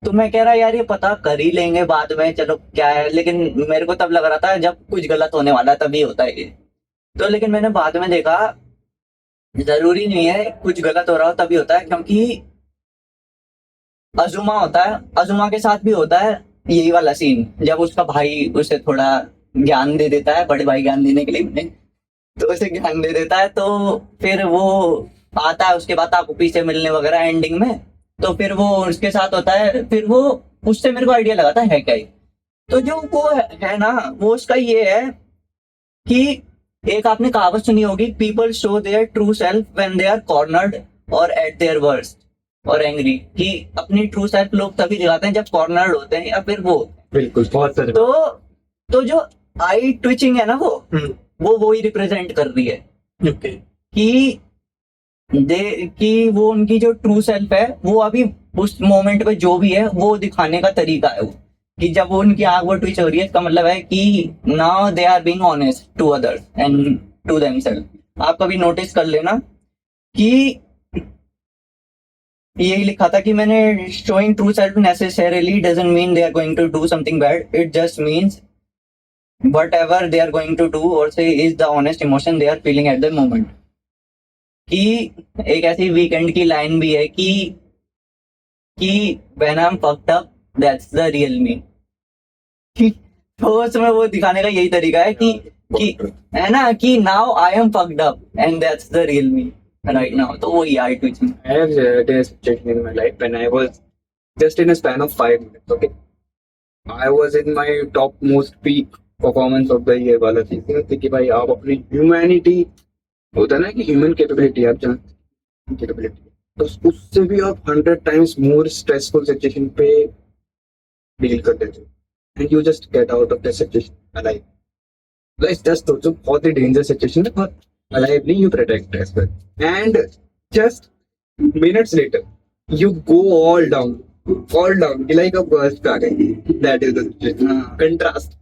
तो मैं कह रहा यार ये पता कर ही लेंगे बाद में, चलो क्या है, लेकिन मेरे को तब लग रहा था जब कुछ गलत होने वाला है तभी होता है ये, तो लेकिन मैंने बाद में देखा जरूरी नहीं है कुछ गलत हो रहा हो तभी होता है, क्योंकि अजुमा होता है, अजुमा के साथ भी होता है यही वाला सीन, जब उसका भाई उसे थोड़ा ज्ञान दे देता है, बड़े भाई ज्ञान देने के लिए उन्हें, तो उसे ज्ञान दे देता है, तो फिर वो आता है उसके बाद आपको पीछे मिलने वगैरह एंडिंग में, तो फिर वो उसके साथ होता है, फिर वो उससे मेरे को आइडिया लगाता है क्या ये, तो जो वो है ना, वो उसका ये है कि एक आपने कहावत सुनी होगी, people show their true self when they are cornered और एट देयर वर्स्ट और एंग्री, कि अपनी ट्रू सेल्फ लोग तभी दिखाते हैं जब कॉर्नर्ड होते हैं या फिर वो, बिल्कुल, बहुत सारे। तो जो आई ट्विचिंग है ना वो ही रिप्रेजेंट कर रही है ओके। कि कि वो उनकी जो ट्रू सेल्फ है वो अभी उस मोमेंट पे जो भी है वो दिखाने का तरीका है वो, कि जब वो उनकी आंख वो ट्विच हो रही है इसका मतलब है कि now they are being honest to others and to themself. आप कभी नोटिस कर लेना कि यही लिखा था कि मैंने showing true self necessarily doesn't mean they are going to do something bad, it just means whatever they are going to do or say is the honest emotion they are feeling at the moment। कि एक ऐसी weekend की line भी है कि when I'm fucked up that's the real me। तो उसमें वो दिखाने का यही तरीका है कि है ना, कि now I am fucked up and that's the real me right now। तो वही आई twitching. I have had a situation in my life when I was just in a span of 5 minutes. Okay, I was in my top most peak performance of the year वाला चीज कि भाई आप अपनी humanity, होता है ना कि ह्यूमन कैपेबिलिटी, आप जानते कैपेबिलिटी, तो उससे भी आप 100 टाइम्स मोर स्ट्रेसफुल सिचुएशन पे डील कर देते हो and you just get out of the situation alive. Like just सोचो बहुत ही डेंजर सिचुएशन है, पर alively you protect as well and just minutes later you go all down like a burst आ गई। That is the contrast.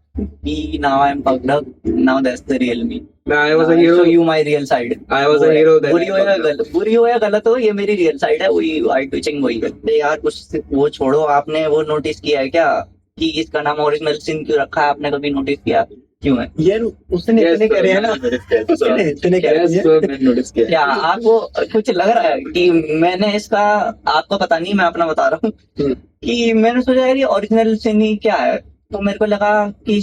Now I'm fucked up. Now that's the real me. I was a hero. Show you my real side. I was a hero then. बुरी हो या गलत हो, ये मेरी real side है, वही आई ट्विचिंग वही है। यार कुछ वो छोड़ो, आपने वो नोटिस किया है क्या कि इसका नाम ओरिजिनल सिन क्यों रखा है? आपने कभी नोटिस किया क्यों है? यार उसने इतने करे हैं ना, इतने करे नोटिस किया। क्या आपको कुछ लग रहा है कि मैंने इसका, आपको पता नहीं, मैं अपना बता रहा हूँ कि मैंने सोचा यार ये ओरिजिनल सिन ही क्या है, तो मेरे को लगा कि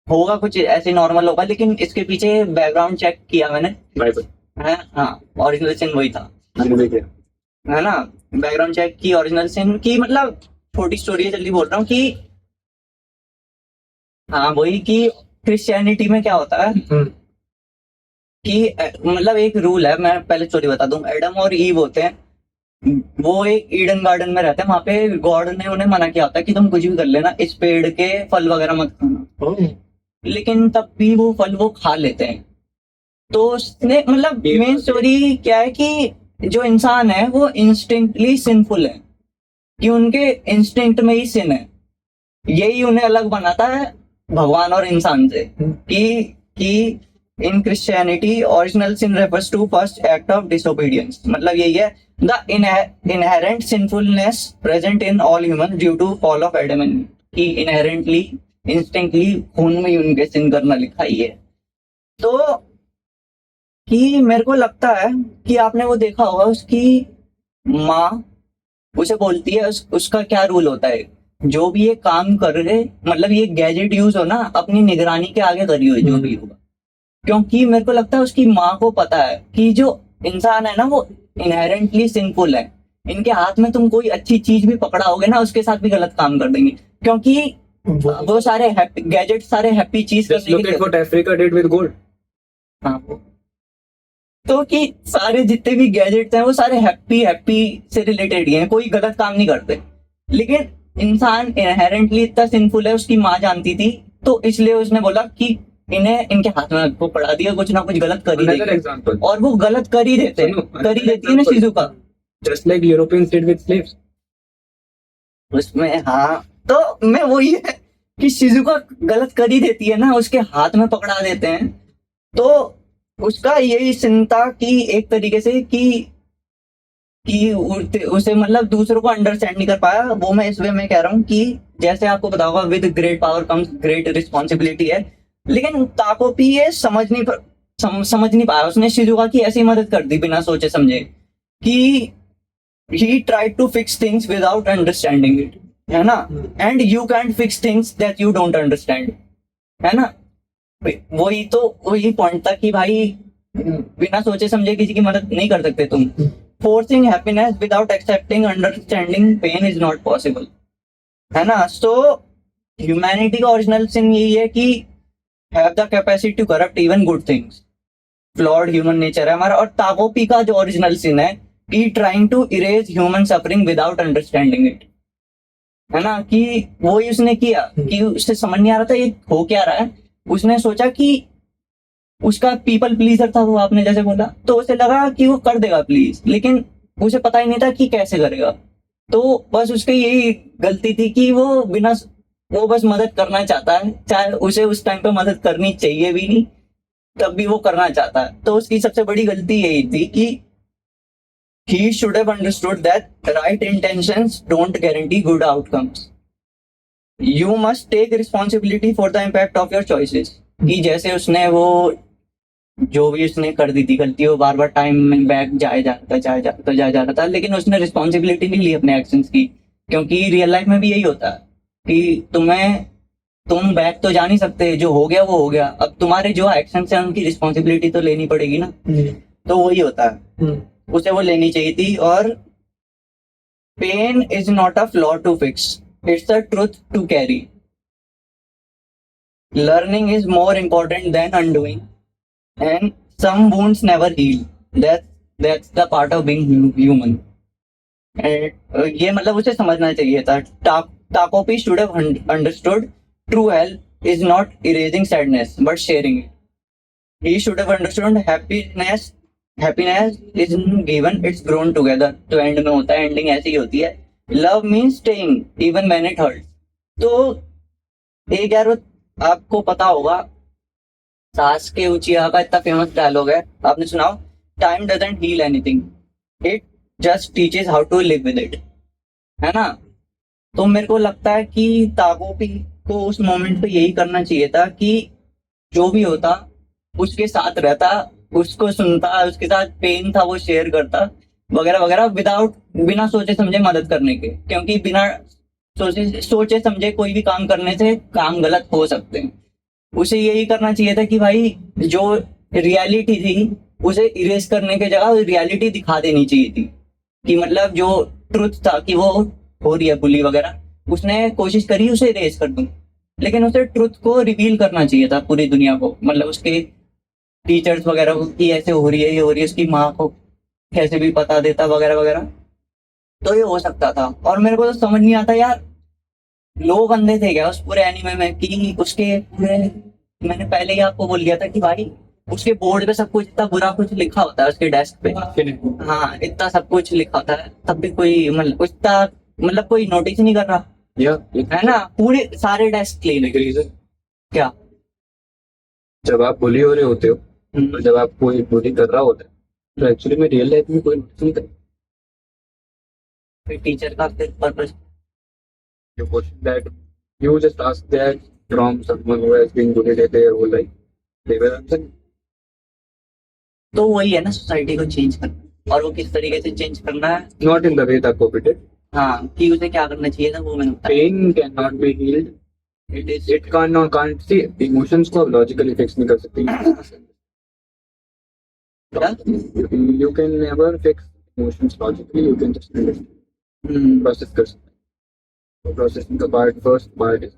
होगा कुछ ऐसे नॉर्मल होगा, लेकिन इसके पीछे बैकग्राउंड चेक किया मैंने, है हाँ ओरिजिनल सिन वही था, है ना। बैकग्राउंड चेक की ओरिजिनल सिन की, मतलब छोटी स्टोरी है, जल्दी बोल रहा हूँ कि हाँ वही कि क्रिश्चियनिटी में क्या होता है कि मतलब एक रूल है, मैं पहले स्टोरी बता दूं। एडम और ईव होते हैं, वो एक ईडन गार्डन में रहते हैं, वहां पे गॉड ने उन्हें मना किया होता है कि तुम कुछ भी कर लेना, इस पेड़ के फल वगैरह मत खाना, लेकिन तब भी वो फल वो खा लेते हैं। तो उसने मतलब मेन स्टोरी क्या है कि जो इंसान है वो इंस्टिंक्टली सिंफुल है, कि उनके इंस्टिंक्ट में ही सिन है, यही उन्हें अलग बनाता है भगवान और इंसान से। कि in Christianity original sin refers to first act of disobedience, मतलब यही है the inherent sinfulness present in all human due to fall of Adam and Eve, कि इनहेरेंटली इंस्टिंक्टली खून में ही उनके सिन करना लिखा ही है। तो कि मेरे को लगता है कि आपने वो देखा होगा, उसकी माँ उसे बोलती है उसका क्या रूल होता है, जो भी ये काम कर रहे, मतलब ये गैजेट यूज हो ना, अपनी निगरानी के आगे करिए जो भी होगा, क्योंकि मेरे को लगता है उसकी माँ को पता है कि जो इंसान है ना वो इनहेरेंटली सिंफुल है, इनके हाथ में तुम कोई अच्छी चीज भी पकड़ाओगे ना उसके साथ भी गलत काम कर देंगे, क्योंकि वो सारे गैजेट सारे हैप्पी चीज Just look at what Africa did with gold. हाँ तो कि सारे जितने भी गैजेट्स हैं वो सारे हैप्पी से रिलेटेड ही हैं, कोई गलत काम नहीं करते। लेकिन इंसान इनहेरेंटली इतना सिंफुल है, उसकी माँ जानती थी, तो इसलिए उसने बोला कि इन्हें इनके हाथ में वो पड़ा दिया, कुछ ना कुछ गलत कर ही Another देंगे। example. और वो गलत कर ही देते हैं, कर ही देती है ना Shizuka Just like Europeans did with slaves. उसमें। हाँ, तो मैं वही है कि शिजुका गलत कर ही देती है ना, उसके हाथ में पकड़ा देते हैं। तो उसका यही सीन था कि एक तरीके से कि उसे मतलब दूसरों को अंडरस्टैंड नहीं कर पाया। वो मैं इस वे में कह रहा हूँ कि जैसे आपको पता होगा with great power comes great responsibility है, लेकिन ताकोपी ये समझ नहीं पाया। उसने शिजुका की ऐसी मदद कर दी बिना सोचे समझे कि he tried to fix things without understanding it, है ना। And you can't fix things that you don't understand, है ना। वही पॉइंट था कि भाई बिना सोचे समझे किसी की मदद नहीं कर सकते तुम। Forcing happiness without accepting understanding pain is not possible, है ना। सो ह्यूमैनिटी का ओरिजिनल सिन यही है कि have the capacity to corrupt even good things. Flawed human nature है हमारा। और ताकोपी का जो ओरिजिनल सिन है कि trying to erase human suffering without understanding it, है ना। कि वही उसने किया कि उससे समझ नहीं आ रहा था ये हो क्या रहा है। उसने सोचा कि उसका पीपल प्लीजर था वो, आपने जैसे बोला, तो उसे लगा कि वो कर देगा प्लीज, लेकिन उसे पता ही नहीं था कि कैसे करेगा। तो बस उसकी यही गलती थी कि वो बस मदद करना चाहता है, चाहे उसे उस टाइम पे मदद करनी चाहिए भी नहीं, तब भी वो करना चाहता है। तो उसकी सबसे बड़ी गलती यही थी कि he should have understood that right intentions don't guarantee good outcomes. You must take responsibility for the impact of your choices. कि जैसे उसने वो जो भी उसने कर दी थी गलती, वो बार बार टाइम में बैक जाया जा रहा था, लेकिन उसने रिस्पॉन्सिबिलिटी नहीं ली अपने एक्शंस की। क्योंकि रियल लाइफ में भी यही होता है कि तुम बैक तो जा नहीं सकते, जो हो गया वो हो गया। अब तुम्हारे जो एक्शंस हैं उनकी रिस्पॉन्सिबिलिटी तो लेनी पड़ेगी ना। तो वही होता है, उसे वो लेनी चाहिए थी। और pain is not a flaw to fix, it's a truth to carry. Learning is more important than undoing, and some wounds never heal, that's the part of being human. ये मतलब उसे समझना चाहिए था। Takopi should have understood true help is not erasing sadness but sharing it. He should have understood happiness is given, it's grown together. तो end में होता है, एंडिंग ऐसी ही होती है। Love means staying even when it hurts. तो एक यार आपको पता होगा सास्के उचिहा का इतना फेमस डायलॉग है, आपने सुना हो, time doesn't heal anything, it just teaches how to live with it, है ना। तो मेरे को लगता है कि ताकोपी को उस मोमेंट पे यही करना चाहिए था कि जो भी होता उसके साथ रहता, उसको सुनता, उसके साथ पेन था वो शेयर करता वगैरह वगैरह, बिना सोचे समझे मदद करने के। क्योंकि बिना सोचे समझे कोई भी काम करने से काम गलत हो सकते हैं। उसे यही करना चाहिए था कि भाई जो रियलिटी थी उसे इरेज करने के जगह रियलिटी दिखा देनी चाहिए थी। कि मतलब जो ट्रुथ था कि वो हो रही है बुली वगैरह, उसने कोशिश करी उसे इरेज कर दूं, लेकिन उसे ट्रुथ को रिवील करना चाहिए था पूरी दुनिया को, मतलब उसके टीचर्स वगैरह को कि ऐसे हो रही है, ये हो रही है, उसकी माँ को कैसे भी पता देता वगैरह वगैरह। तो ये हो सकता था। और मेरे को तो समझ नहीं आता यार, लोग अंधे थे क्या उस पूरे एनिमे में कि उसके पूरे, मैंने पहले ही आपको बोल दिया था कि भाई उसके बोर्ड पे सब कुछ इतना बुरा कुछ लिखा होता है उसके डेस्क पे। हाँ, इतना सब कुछ लिखा होता है, तब भी कोई मतलब कोई नोटिस नहीं कर रहा, है ना। पूरे सारे डेस्क क्लीन। रीजन क्या? जब आप बुली हो रहे होते हो और जब आप कोई बुली कर रहा होता है तो एक्चुअली में रियल लाइफ में कोई नोटिस नहीं करता। टीचर का फिर purpose, You question that, you just ask that from someone who has been bullied their whole life. They will answer. तो वही है ना, सोसाइटी को चेंज करना। और वो किस तरीके से चेंज करना है? Not in the way that COVID did. हाँ, कि उसे क्या करना चाहिए था वो मैंने बताया। Pain cannot be healed. It can't see emotions को logically fix नहीं कर सकती। You can never fix emotions logically. You can just understand, process कर सकते। Processing का first part is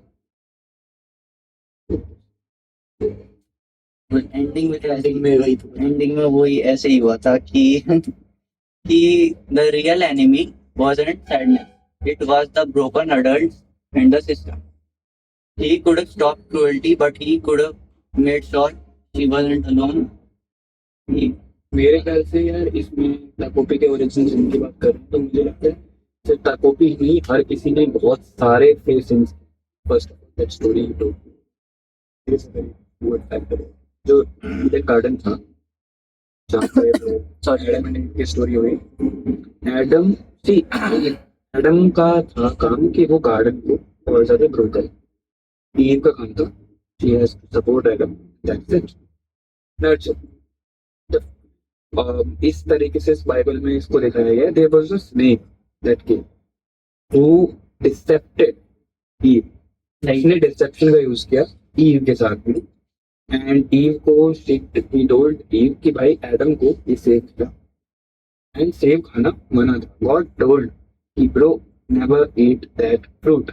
एंडिंग में ऐसे एंडिंग में वही तो एंडिंग में वही ऐसे ही हुआ था कि the real enemy wasn't sadness, it was the broken adults in the system. He could have stopped cruelty, but he could have made sure she wasn't alone. He, मेरे ख्याल से यार इसमें ताकोपी के ओरिजिन सिन की बात करें तो मुझे लगता है सिर्फ ताकोपी ही नहीं, हर किसी ने बहुत सारे face since first that story two is very good factor जो ईडन गार्डन था जहाँ पे सॉरी एडम एंड ईव की स्टोरी हुई। एडम सी एडम का था काम कि वो गार्डन को और ज्यादा ग्रो करे, ईव का काम था she has to support Adam, that's it, nurture. इस तरीके से इस बाइबल में इसको दिखाया गया, there was a snake that came who deceived Eve, उसने डिसेप्शन का यूज किया ईव के साथ में, एंड ईव को ही टोल्ड ईव कि भाई एडम को ये सेव किया एंड सेव खाना मना था। गॉड टोल्ड कि bro never eat that fruit,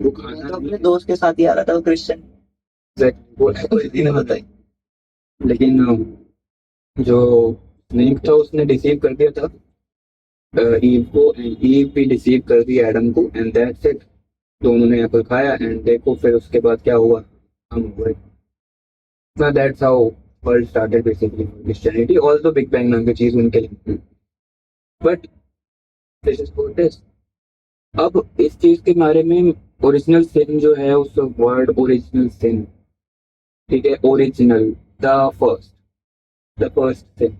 वो मैं खाना तो अपने दोस्त के साथ ही आ रहा था, वो क्रिश्चियन। वो ने बताई। लेकिन जो स्नेक था उसने डिसीव कर दिया था ईव को, एंड ईव भी डिसीव कर दिया एडम को, एंड दैट्स इट। दोनों ने एप्पल खाया एंड देखो फिर उसके बाद क्या हुआ, हम हुए। ना that's how world started basically Christianity, also big bang नाम की चीज उनके लिए, but this is what is. अब इस चीज के बारे में ओरिजिनल सिन जो है, उस वर्ड ओरिजिनल सिन, ठीक है, ओरिजिनल द फर्स्ट सिन,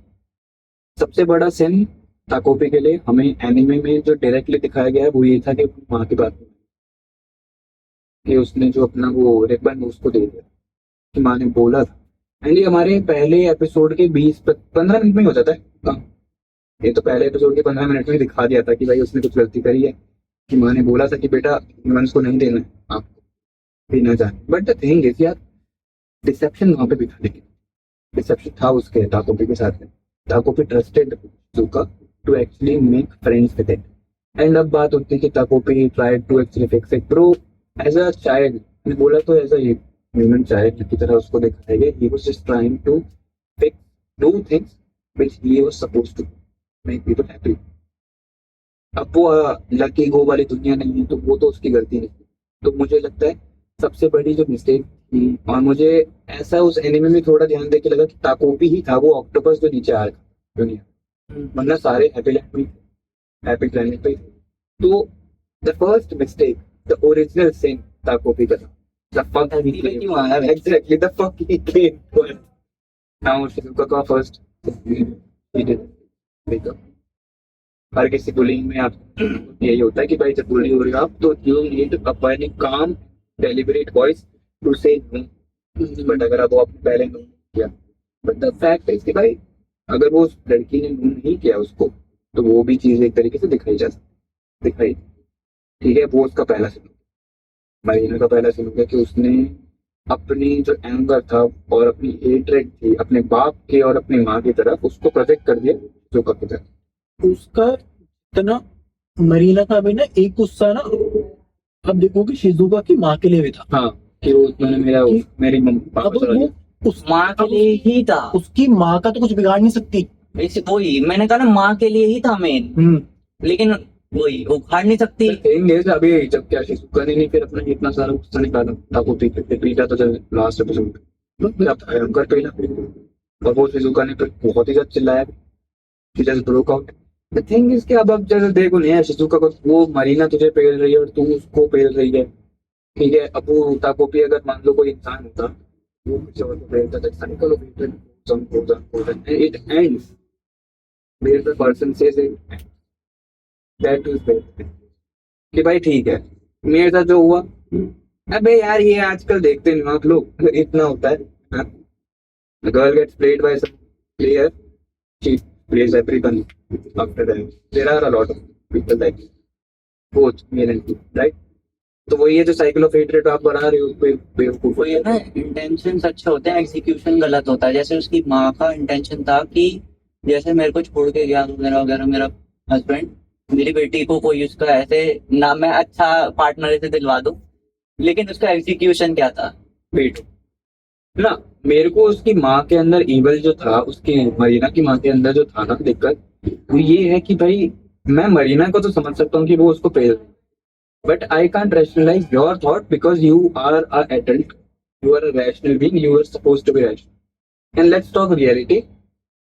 सबसे बड़ा सिन ताकोपी के लिए हमें एनिमे में जो डायरेक्टली दिखाया गया है वो ये था कि माँ की बात में कि उसने जो अपना वो रिबन उसको दे दिया कि माँ ने बोला था। एंड ये हमारे पहले एपिसोड के 20-15 मिनट में ही हो जाता है काम। ये तो पहले एपिसोड के 15 मिनट में दिखा दिया था कि भाई उसने कुछ गलती करी है, कि माँ ने बोला था कि बेटा ह्यूमंस को नहीं देना है, आपको भी ना जाने। बट द थिंग इज यार, डिसेप्शन वहां पे भी था, लेकिन डिसेप्शन था उसके ताकोपी के साथ में। Takopi trusted Shizuka to actually make friends with it, and अब बात होती है कि Takopi tried to actually fix it. Bro as a child, मैंने बोला तो एज अ ह्यूमन चाइल्ड की तरह उसको दिखाया गया, he was just trying to fix do things which he was supposed to make people happy. अब वो लकी गो वाली दुनिया नहीं है तो वो तो उसकी गलती नहीं। तो मुझे लगता है सबसे बड़ी जो मिस्टेक थी, और मुझे ऐसा उस एनिमे में थोड़ा ध्यान देके लगा कि ताकोपी ही था वो ऑक्टोपस जो नीचे आया था दुनिया, वरना सारे हैप्पी लैंड पे, हैप्पी प्लेनेट पे थे। तो the first mistake, the original sin Takopi का था, the fuck he came, exactly the fuck he came. Now Shizuka का फर्स्ट ही डिड ब्रेकअप। हर किसी बुलिंग में आप यही होता है कि भाई जब बुली हो रहे हो आप तो you need a very calm deliberate voice to say no. But अगर आप वो आपने पहले नो किया, बट द फैक्ट है कि भाई अगर वो उस लड़की ने नो नहीं किया उसको, तो वो भी चीज एक तरीके से दिखाई जा सकती, दिखाई, ठीक है। वो उसका पहला सीन, मरीना का पहला सीन हो गया कि उसने अपनी जो एंगर था और अपनी हेट्रेड थी अपने बाप के और अपनी माँ की तरफ, उसको प्रोजेक्ट कर दिया जोका की तरफ। उसका इतना मरीना का भी ना एक गुस्सा ना, अब देखो कि शिजुका की माँ के लिए भी था। हाँ, कि वो उन्होंने मेरी अब वो उस माँ के लिए ही था, उसकी माँ का तो कुछ बिगाड़ नहीं सकती। वैसे वही मैंने कहा ना, माँ के लिए ही था मेन, लेकिन वही उखाड़ नहीं सकती। अभी जब क्या शिजुका ने नहीं फिर अपना इतना सारा गुस्सा निकाला ताकोपी पे पीटा, तो जब लास्ट एपिसोड भयंकर पीला, और वो शिजुका ने फिर बहुत ही ज्यादा चिल्लाया, just broke out. The thing is कि अब जैसे देखो नहीं है शिजुका को, वो मरीना तुझे पेल रही है और तू उसको पेल रही है, ठीक है। अब वो ताकोपी अगर मान लो कोई इंसान होता, वो किसी और को पेलता था, cycle of hatred it ends where the person says it, that is that, कि भाई ठीक है मेरे साथ जो हुआ, अबे यार ये आजकल देखते नहीं आप लोग, इतना होता है। Girl gets played by some player, she plays everyone after that. There are a lot of people like both male and female, right? तो वो ये जो साइकिल ऑफ हेट्रेड आप बढ़ा रहे हो बेवकूफ। वो ये ना इंटेंशन अच्छे होते हैं, एग्जीक्यूशन गलत होता है। जैसे उसकी माँ का इंटेंशन था कि जैसे मेरे को छोड़ के गया वगैरह वगैरह मेरा हस्बैंड, मेरी बेटी को कोई उसका ऐसे ना मैं अच्छा पार्टनर ऐसे दिलवा दूं, लेकिन उसका एग्जीक्यूशन क्या था, वेट ना, मेरे को उसकी माँ के अंदर इवल जो था, उसकी मरीना की माँ के अंदर जो था ना दिक्कत, वो ये है कि भाई मैं मरीना को तो समझ सकता हूँ कि वो उसको पेल, but I can't rationalise your thought because you are an adult, you are a rational being, you are suppose to be rational. And let's talk reality.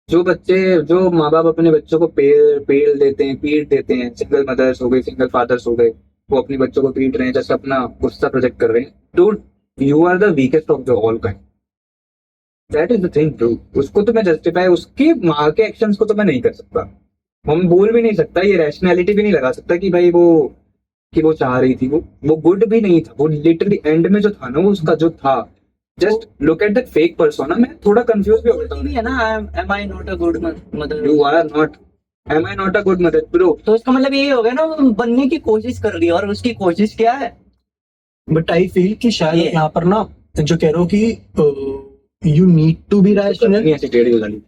जो बच्चे, जो माँ बाप अपने बच्चों को पेल पेल देते हैं, पीट देते हैं, सिंगल मदर्स हो गई, सिंगल फादर्स हो गए, वो अपने बच्चों को पीट रहे हैं जैसे अपना गुस्सा प्रोजेक्ट कर रहे हैं, dude you are the weakest of the all kind. That is the thing true. उसको तो मैं जस्टिफाई, उसकी माँ के एक्शंस को तो मैं नहीं कर सकता, हम बोल भी नहीं सकता, ये रैशनैलिटी भी नहीं लगा सकता कि भाई वो, कि वो चाह रही थी, वो गुड भी नहीं था, वो लिटरली एंड में जो था ना, वो उसका जो था, just look at that fake persona. मैं थोड़ा कंफ्यूज भी हो गया बोलती भी है ना, am I not a good mother, you are not, am I not a good mother bro. तो इसका मतलब ये हो गया ना, वो बनने की कोशिश कर रही है, और उसकी कोशिश क्या है? बट आई फील कि शायद ये- यहाँ पर ना जो कह रहे हो कि you need to be rational, ऐसी टेढ़ी हो जानी।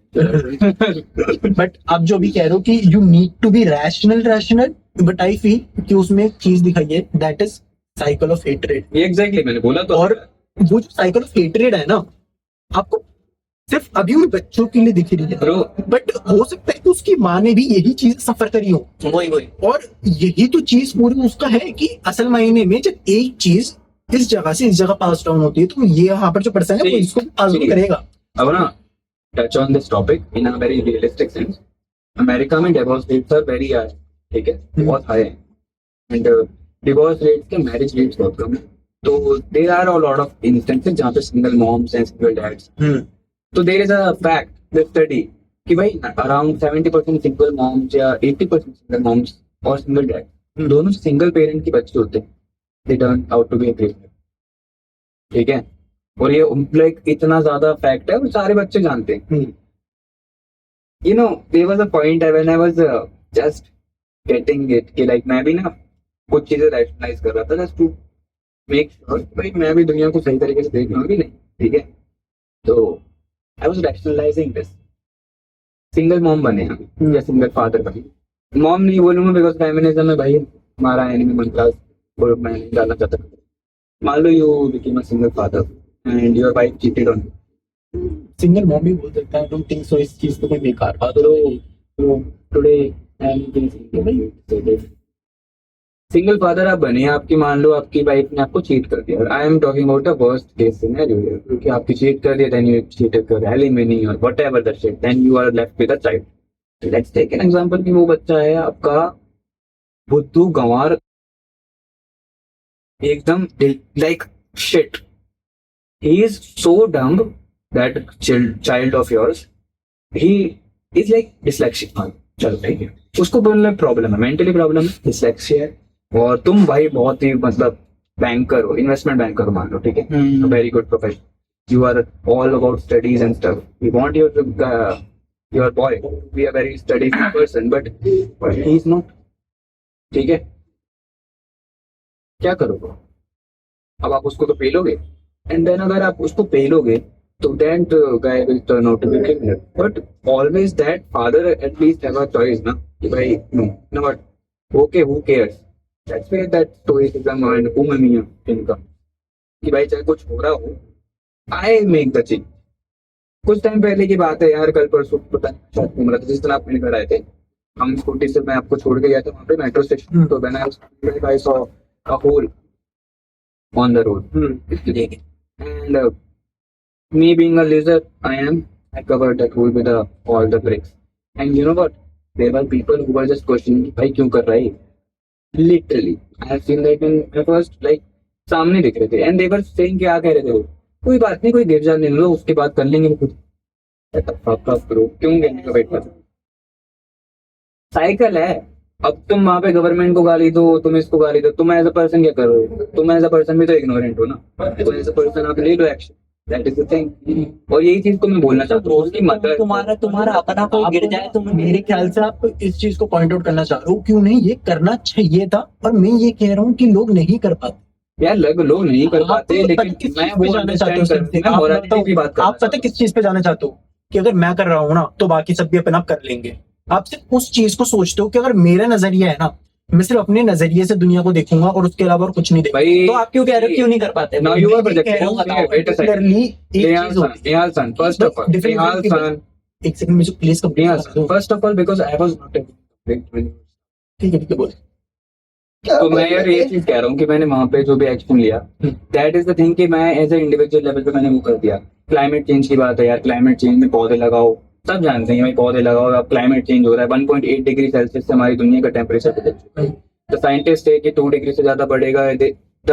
बट आप जो भी कह रहे हो कि you need to be rational, but I feel कि उसमें एक चीज दिखाई है, that is cycle of hatred. ये एग्जैक्टली मैंने बोला तो। और वो जो साइकिल ऑफ हेट्रेड है ना, आपको सिर्फ अभी उन बच्चों के लिए दिख रही है, ब्रो बट हो सकता है कि उसकी माँ ने भी यही चीज सफर करी हो, वही और यही तो चीज पूरी उसका है कि असल मायने में जब एक चीज इस जगह से इस जगह पास डाउन होती है, तो ये यहाँ पर जो पर्सन है वो इसको पास डाउन करेगा। अब ना, touch on this topic in a very realistic sense. America में divorce rates are very high, ठीक है, बहुत हाई है, एंड डिवोर्स रेट्स के मैरिज रेट्स बहुत कम है। तो there are a lot of instances जहाँ पे single moms and single dads. तो there is a fact, the study, कि भाई अराउंड 70% सिंगल मॉम्स या 80% सिंगल मॉम्स और सिंगल डैड, दोनों सिंगल पेरेंट के बच्चे होते हैं, they turn out to be a great, ठीक है। और ये लाइक इतना ज्यादा फैक्ट है, और सारे बच्चे जानते हैं। You know there was a point when I was just getting it कि लाइक मैं भी ना कुछ चीजें रैशनलाइज कर रहा था जस्ट टू मेक श्योर भाई मैं भी दुनिया को सही तरीके से देख रहा हूँ कि नहीं, ठीक है। तो I was rationalising this, single mom बने हम या सिंगल फादर बने। मॉम नहीं बोलूंगा बिकॉज फेमिनिज्म में भाई हमारा एनिमी मन क्लास, और मैं नहीं डालना चाहता। मान लो you became a single father and your wife cheated on you, single mom भी बोल सकता है, डोंट थिंक सो इस चीज को कोई बेकार बात तो today I am single father आप बने, आपकी मान लो आपकी वाइफ ने आपको चीट कर दिया, I am talking about a worst case scenario, क्योंकि आपकी चीट कर दिया, देन यू चीटेड कर एलिमनी और whatever that shit, then you are left with a child. Let's take an example कि वो बच्चा है आपका बुद्धू गंवार, एकदम like shit, he is so dumb, that child of yours, he is like dyslexic हाँ, चल ठीक है, उसको बोलना प्रॉब्लम है, मेंटली प्रॉब्लम है, डिसलेक्सिया है, और तुम भाई बहुत ही मतलब बैंकर हो, इन्वेस्टमेंट बैंकर हो मान लो, ठीक है, very good profession, you are all about studies and stuff, you want your boy be a very study person, but he is not, ठीक है। क्या करोगे अब, आप उसको तो पेलोगे, एंड देन अगर आप उसको पेलोगे तो that guy will turn out to be criminal, but always that father at least have a choice ना, कि भाई no no what okay who cares, that's where that stoicism and उमनिया इनका, कि भाई चाहे कुछ हो रहा हो आई मेक द चेंज। कुछ टाइम पहले की बात है यार, कल परसों पता नहीं घूम रहा था, जिस दिन आप मेरे घर आए थे, हम स्कूटी से, मैं आपको छोड़ के गया था वहाँ पे मेट्रो स्टेशन, तो when I saw a hole on the road. And me being a lizard, I covered that hole with all the bricks. And you know what? There were people who were just questioning, भाई क्यों कर रहा है? Literally, I have seen that in my first, like सामने दिख रहे थे, and they were saying क्या कह रहे थे वो? कोई बात नहीं, कोई गिर जाने लो, उसके बाद कर लेंगे खुद। करो, क्यों गिरने का वेट कर? साइकिल है। अब तुम वहां पे गवर्नमेंट को गाली दो, तुम इसको गाली दो, तुम एज अ पर्सन क्या करोगे? तुम एज अ पर्सन भी तो इग्नोरेंट हो ना, तो एज अ पर्सन आप ले लो action, that is the thing. और यही चीज को मैं बोलना चाहता हूँ, उसकी मदर, तुम्हारा अपना कोई गिर जाए तो मेरे ख्याल से आप इस चीज को पॉइंट आउट करना चाह रहे हो, क्यों नहीं ये करना चाहिए था, और मैं ये कह रहा हूँ कि लोग नहीं कर पाते यार, लोग नहीं कर पाते, लेकिन किस मैं चीज पे वो जाना चाहते हो? अंडरस्टैंड कर, मैं मोरालिटी की बात कर, आप पता किस चीज पे जाना चाहते हो? कि अगर मैं कर रहा हूँ ना तो बाकी सब भी अपने आप कर लेंगे। आप सिर्फ उस चीज को सोचते हो कि अगर मेरा नजरिया है ना मैं सिर्फ अपने नजरिए से दुनिया को देखूंगा और उसके अलावा और कुछ नहीं देखूंगा। भाई तो आप क्यों कह रहे हो क्यों नहीं कर पाते? now you are मैं कह projecting. रहा हूँ, बताओ, Wait a second. particularly एक चीज होती है। Nihal San, first of all, Different Nihal people. San, एक सेकंड मुझे please Nihal San, first of all, because I was not able to complete when- ठीक है बोल। तो मैं यार ये चीज कह रहा हूँ कि मैंने वहां पे जो भी एक्शन लिया, दैट इज द थिंग कि मैं एज ए इंडिविजुअल लेवल पे मैंने वो कर दिया। क्लाइमेट चेंज की बात है यार, क्लाइमेट चेंज में पौधे लगाओ, सब जानते हैं भाई पौधे लगाओ। अब क्लाइमेट चेंज हो रहा है, 1.8 डिग्री सेल्सियस से हमारी दुनिया का टेम्परेचर बदल चुका है। द साइंटिस्ट है कि 2 डिग्री से ज्यादा बढ़ेगा, the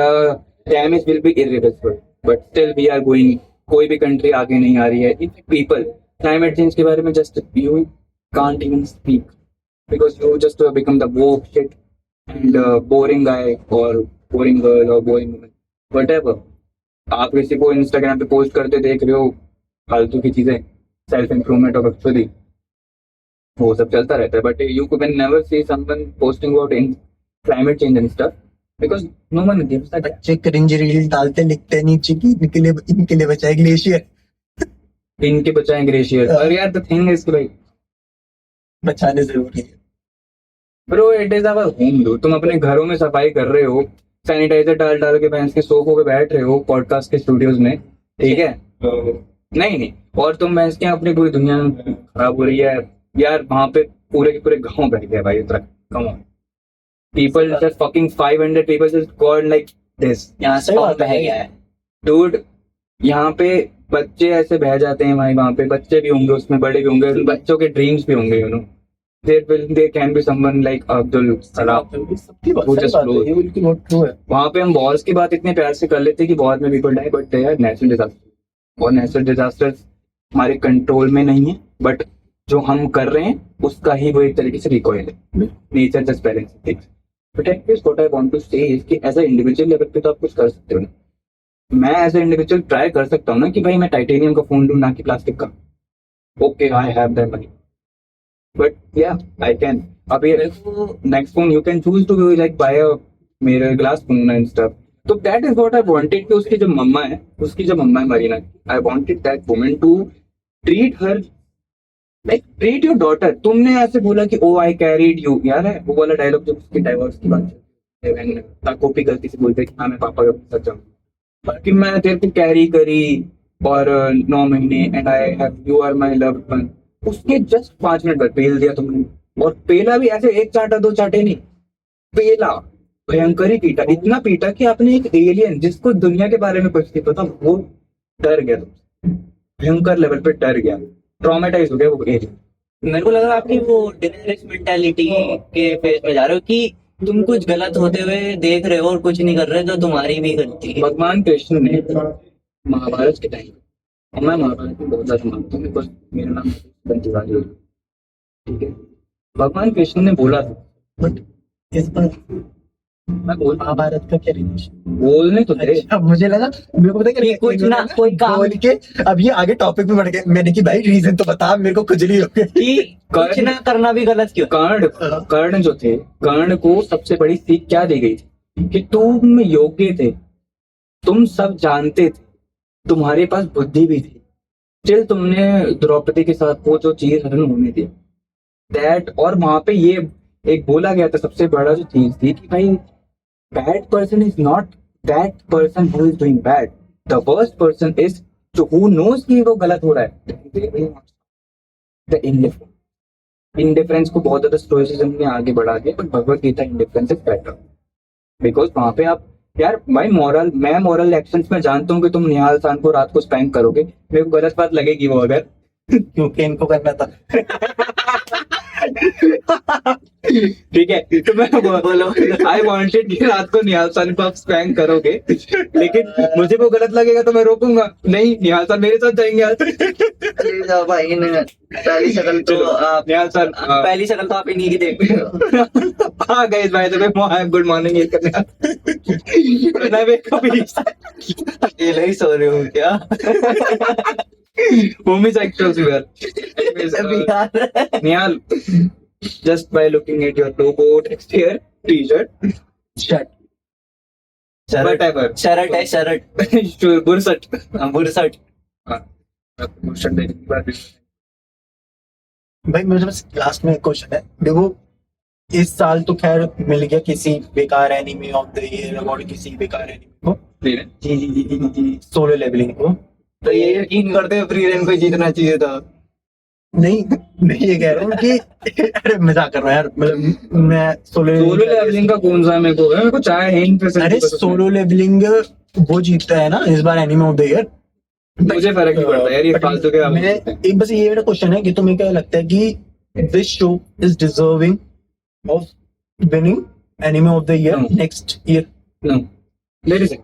damage will be irreversible, but still we are going, कोई भी कंट्री आगे नहीं आ रही है। इफ पीपल क्लाइमेट चेंज के बारे में just you can't even speak because you just become the woke shit and boring guy or boring girl or boring woman, whatever. आप किसी को इंस्टाग्राम पे पोस्ट करते देख रहे हो फालतू की चीजें, सेल्फ इम्प्रूवमेंट ऑफ एक्चुअली वो सब चलता रहता है, but you can never see someone posting about in climate change and stuff because no one gives a बच्चे क्रिंज रील डालते लिखते नीचे की इनके लिए बचाए ग्लेशियर, इनके बचाएं ग्लेशियर। और यार द थिंग इज भाई बचाने जरूरी है। Bro it is our home do. तुम अपने घरों में सफाई कर रहे हो, सैनिटाइजर डाल डाल के भैंस के सोफों पे बैठ रहे हो पॉडकास्ट के स्टूडियोज में, ठीक है? नहीं, और तुम भैंस के अपनी पूरी दुनिया खराब हो रही है यार। वहां पे पूरे के पूरे गांव बैठ गए भाई Uttarakhand, come on people, just fucking 500 people just God like this. यहाँ से और बह गया है डूड, यहाँ पे बच्चे ऐसे बह जाते हैं भाई, वहां पे बच्चे भी होंगे, उसमें बड़े भी होंगे, बच्चों के ड्रीम्स भी होंगे, you know. There can be someone like Abdul Salam सबकी बात who सही just बात है, blows. ये बिल्कुल बहुत ट्रू है। वहां पे हम वॉर्स की बात इतने प्यार से कर लेते हैं कि वॉर में पीपल डाई, बट यार नेचुरल डिजास्टर, और नेचुरल डिजास्टर हमारे कंट्रोल में नहीं है, बट जो हम कर रहे हैं उसका ही वो एक तरीके से रिकॉइल है। Nature just balance things. But at least what I want to say is कि एज अ इंडिविजुअल लेवल पे तो आप कुछ कर सकते हो ना। मैं एज अ इंडिविजुअल ट्राई कर सकता हूँ ना कि भाई मैं टाइटेनियम का फोन लूँ ना कि प्लास्टिक का। Okay I have that money, but yeah I can अभी next phone you can choose to like buy a mirror glass phone and stuff. तो that is what I wanted कि उसकी जो मम्मा है Marina, I wanted that woman to treat her like treat your daughter. तुमने ऐसे बोला कि oh I carried you, यार है वो वाला डायलॉग जो उसकी डाइवोर्स की बात है, कॉपी गलती से बोलते कि हाँ मैं पापा का साथ जाऊँ, बाकी मैं तेरे को कैरी करी और 9 महीने and I have you are my loved one. उसके जस्ट 5 मिनट बाद पेल दिया तुमने, और पेला भी ऐसे एक चाटा दो चाटे नहीं, पेला भयंकर ही पीटा, इतना पीटा कि आपने एक एलियन जिसको दुनिया के बारे में कुछ नहीं पता वो डर गया तुमसे, भयंकर लेवल पे डर गया, ट्रॉमेटाइज हो गया वो एलियन। मेरे को लग रहा है आपकी वो डिनायलिस्ट मेंटालिटी के फेज में जा रहे हो कि तुम कुछ गलत होते हुए देख रहे हो और कुछ नहीं कर रहे तो तुम्हारी भी गलती है। भगवान कृष्ण ने महाभारत के टाइम, और मैं महाभारत में बहुत ज्यादा मानता हूँ बिकॉज मेरा नाम बंटीवाली है, ठीक है? भगवान कृष्ण ने बोला था, बट इस बार मैं बोल महाभारत का क्या रिलेशन? बोलने तो दे। अब मुझे लगा, मेरे को पता है कि कुछ ना कोई काम बोल के अब ये आगे टॉपिक पे बढ़ गए। मैंने कि भाई रीजन तो बता, मेरे को खुजली हो गई। कि कुछ ना करना भी गलत क्यों? कर्ण जो थे, कर्ण को सबसे बड़ी सीख क्या दी गई थी कि तुम योग्य थे, तुम सब जानते थे, तुम्हारे पास बुद्धि भी थी, स्टिल तुमने द्रौपदी के साथ वो जो चीज हरण होने दी दैट। और वहां पे ये एक बोला गया था, सबसे बड़ा जो चीज थी कि भाई bad person is not that person who is doing bad, the worst person is जो हु नोज कि वो गलत हो रहा है। द इंडिफरेंस को बहुत ज्यादा स्टोइसिज्म ने आगे बढ़ा दिया, but Bhagavad Gita indifference is better because वहां पे आप यार मैं मॉरल एक्शंस में जानता हूँ कि तुम निहाल सान को रात को स्पैंक करोगे, मेरे को गलत बात लगेगी वो अगर क्योंकि इनको करना था। ठीक है, तो मैं बोलो आई वांटेड कि रात को निहाल सान को आप स्पैंक करोगे, लेकिन मुझे वो गलत लगेगा तो मैं रोकूंगा नहीं, निहाल सान मेरे साथ जाएंगे आज। भाई पहली शक्ल तो आप निहाल सान पहली शक्ल तो आप इन्हीं की देख रहे हो। हाँ गाइस भाई तो गुड मॉर्निंग ये करने मैं वेकअप अकेले ही सो रहे हो क्या? homosexuals we are. Anyways, Nihal, just by looking at your logo text here, t-shirt, shirt whatever. Shirt है शर्ट, बुरसट, बुरसट। हाँ, बुरसट देखने के बाद भाई मेरे पास लास्ट में एक क्वेश्चन है। देखो इस साल तो खैर मिल गया किसी बेकार anime of the year award, किसी बेकार एनिमे को, जी जी। सोलो लेवलिंग को। तो ये यकीन करते हैं फ्री रेन को जीतना चाहिए था। नहीं, मैं ये कह रहा हूँ कि अरे मजाक कर रहा हूँ यार, मतलब मैं सोलो लेवलिंग का कौन सा मेरे को चाहे हिंट पे अरे सोलो लेवलिंग वो जीतता है ना इस बार एनिमे ऑफ द ईयर। मुझे फर्क नहीं पड़ता यार, ये फालतू के मैं एक बस ये मेरा क्वेश्चन है कि तुम्हें क्या लगता है कि this show is deserving of winning anime of the year No. Next year? No मेरे से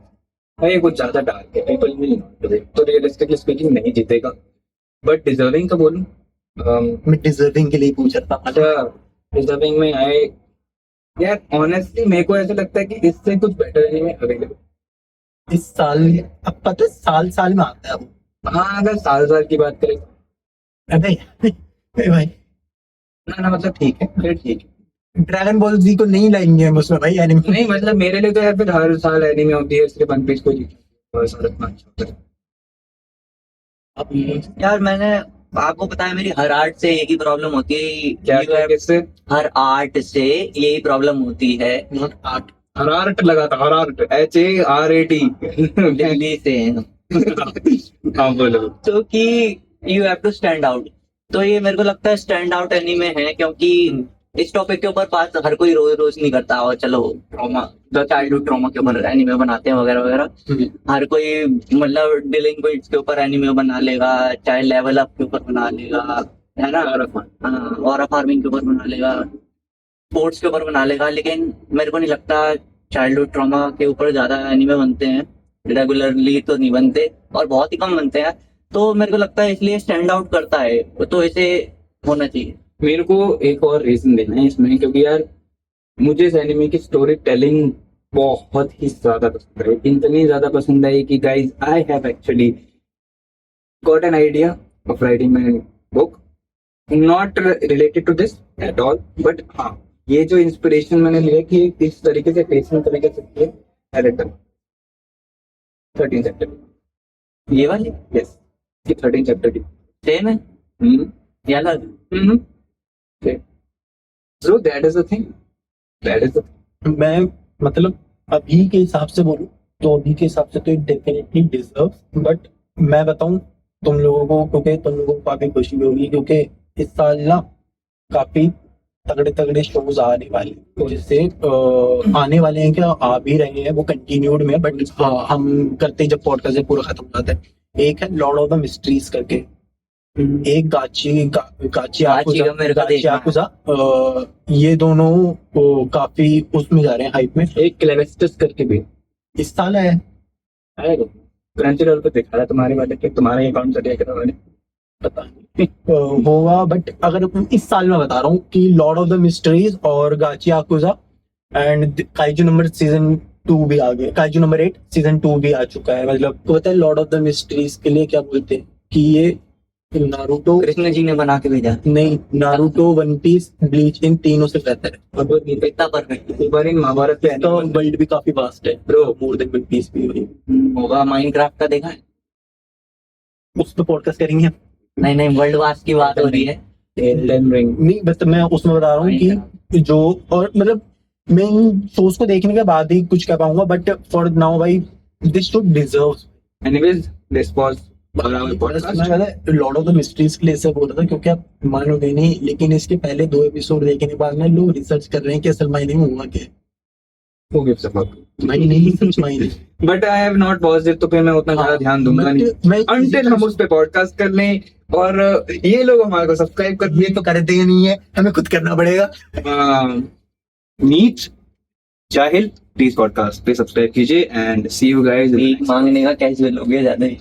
ये कुछ ज्यादा डार्क है, people will not do it, तो रियलिस्टिकली स्पीकिंग नहीं जीतेगा, बट डिजर्विंग का बोलूं मैं डिजर्विंग के लिए पूछ रहा था। अच्छा डिजर्विंग में आए यार, ऑनेस्टली मेरे को ऐसा लगता है कि इससे कुछ बेटर एनीमे अवेलेबल इस साल अब पता है साल साल में आता है वो। हाँ अगर साल की बात करें अबे भाई ना मतलब ठीक है, फिर ठीक है। ड्रैगन बॉल जी को नहीं लाएंगे हम उसमें भाई एनिमे। नहीं मतलब मेरे लिए तो यार फिर हर साल एनीमे ऑफ द ईयर सिर्फ वन पीस को जीता और सारा इतना अच्छा होता है। अब यार मैंने आपको पता है मेरी हर आर्ट से एक ही प्रॉब्लम होती है। क्या You have- इससे हर आर्ट से यही प्रॉब्लम होती है। नॉट आर्ट, हरारट लगा था, हरारट HARAT दिल्ली से हाँ बोलो। तो कि you have to stand out. तो ये मेरे को लगता है स्टैंड आउट एनीमे है, क्योंकि इस टॉपिक के ऊपर बात हर कोई रोज रोज नहीं करता। और चलो ट्रॉमा, चाइल्डहुड ट्रॉमा के ऊपर एनीमे बनाते हैं वगैरह वगैरह। हर कोई मतलब डिलिंक्वेंट्स के ऊपर एनीमे बना लेगा, चाहे लेवल अप के ऊपर बना लेगा, है ना, और फार्मिंग के ऊपर बना लेगा, स्पोर्ट्स के ऊपर बना लेगा। लेकिन मेरे को नहीं लगता चाइल्डहुड ट्रॉमा के ऊपर ज्यादा एनीमे बनते हैं। रेगुलरली तो नहीं बनते और बहुत ही कम बनते हैं। तो मेरे को लगता है इसलिए स्टैंड आउट करता है, तो इसे होना चाहिए। मेरे को एक और रीजन देना है इसमें, क्योंकि यार मुझे इस एनिमे की स्टोरी टेलिंग बहुत ही ज्यादा पसंद है, इतनी ज्यादा पसंद है कि guys I have actually got an idea of writing my book, not related to this at all, but हाँ ये जो इंस्पिरेशन मैंने लिया कि इस तरीके से पेशेंट तरीके से किए कैरेक्टर 13 चैप्टर ये वाली यस ये 13 चैप्टर की सेम है या अलग? So that is the thing. That is the thing. मैं मतलब अभी के हिसाब से बोलूं तो अभी के हिसाब से तो इट डेफिनेटली डिजर्व्स, बट मैं बताऊं तुम लोगों को, क्योंकि तुम लोगों को काफी खुशी भी होगी क्योंकि इस साल ना काफी तगड़े तगड़े शोज आने वाले हैं। तो जिससे आने वाले हैं, क्या आ भी रहे हैं, वो कंटिन्यूड में, बट हम करते ही जब पॉडकास्ट पूरा खत्म हो जाता है। एक है लॉर्ड ऑफ द मिस्ट्रीज करके, एक गाची मेरे को देखना है। याकुजा, ये दोनों काफी उसमें जा रहे हैं हाइप में। एक क्लेवेस्टस करके भी इस साल है आएगा, क्रंचरोल पे दिखा रहा तुम्हारे वाले के, तुम्हारे अकाउंट से देखा मैंने, पता नहीं होगा, बट अगर इस साल मैं बता रहा हूँ कि लॉर्ड ऑफ द मिस्ट्रीज और गाची yakuza and kaiju number season 2 भी आ गए, काइजू नंबर 8 सीजन 2 भी आ चुका है। मतलब तो पता है लॉर्ड ऑफ द मिस्ट्रीज के लिए क्या बोलते हैं कि ये नारुतो, कृष्ण जी ने बना के भेजा। नहीं नारुतो, वन पीस, ब्लीच, इन तीनों से बेहतर है। अब इतना परफेक्ट एक बार इन महाभारत पे इसका वर्ल्ड भी काफी वास्ट है bro, more than one piece भी वही। होगा। माइनक्राफ्ट का देखा है? उस पर पॉडकास्ट करेंगे हम। नहीं वर्ल्ड वास की बात हो रही है। एल्डन रिंग नहीं बस मैं उसमें बता रहा हूँ कि जो, और मतलब मैं इन शोज को देखने के बाद ही कुछ कह पाऊंगा, बट फॉर नाउ भाई this show deserves. Anyways this was our podcast. Lord of the mysteries के लिए ऐसा बोल रहा था क्योंकि आप मानोगे नहीं, लेकिन इसके पहले 2 एपिसोड देखने के बाद ना लोग रिसर्च कर रहे हैं कि असल मायने में हुआ क्या Who gives a fuck? भाई। नहीं सच मायने But I have not watched it, तो फिर मैं उतना ज्यादा ध्यान दूंगा नहीं until हम उस पे पॉडकास्ट कर लें और ये लोग हमारे को सब्सक्राइब कर ये तो करते ही नहीं है, हमें खुद करना पड़ेगा। नीच जाहिल प्लीज पॉडकास्ट पे सब्सक्राइब कीजिए एंड सी यू गाइस। मांगने का कैजुअल हो गया ज्यादा ही।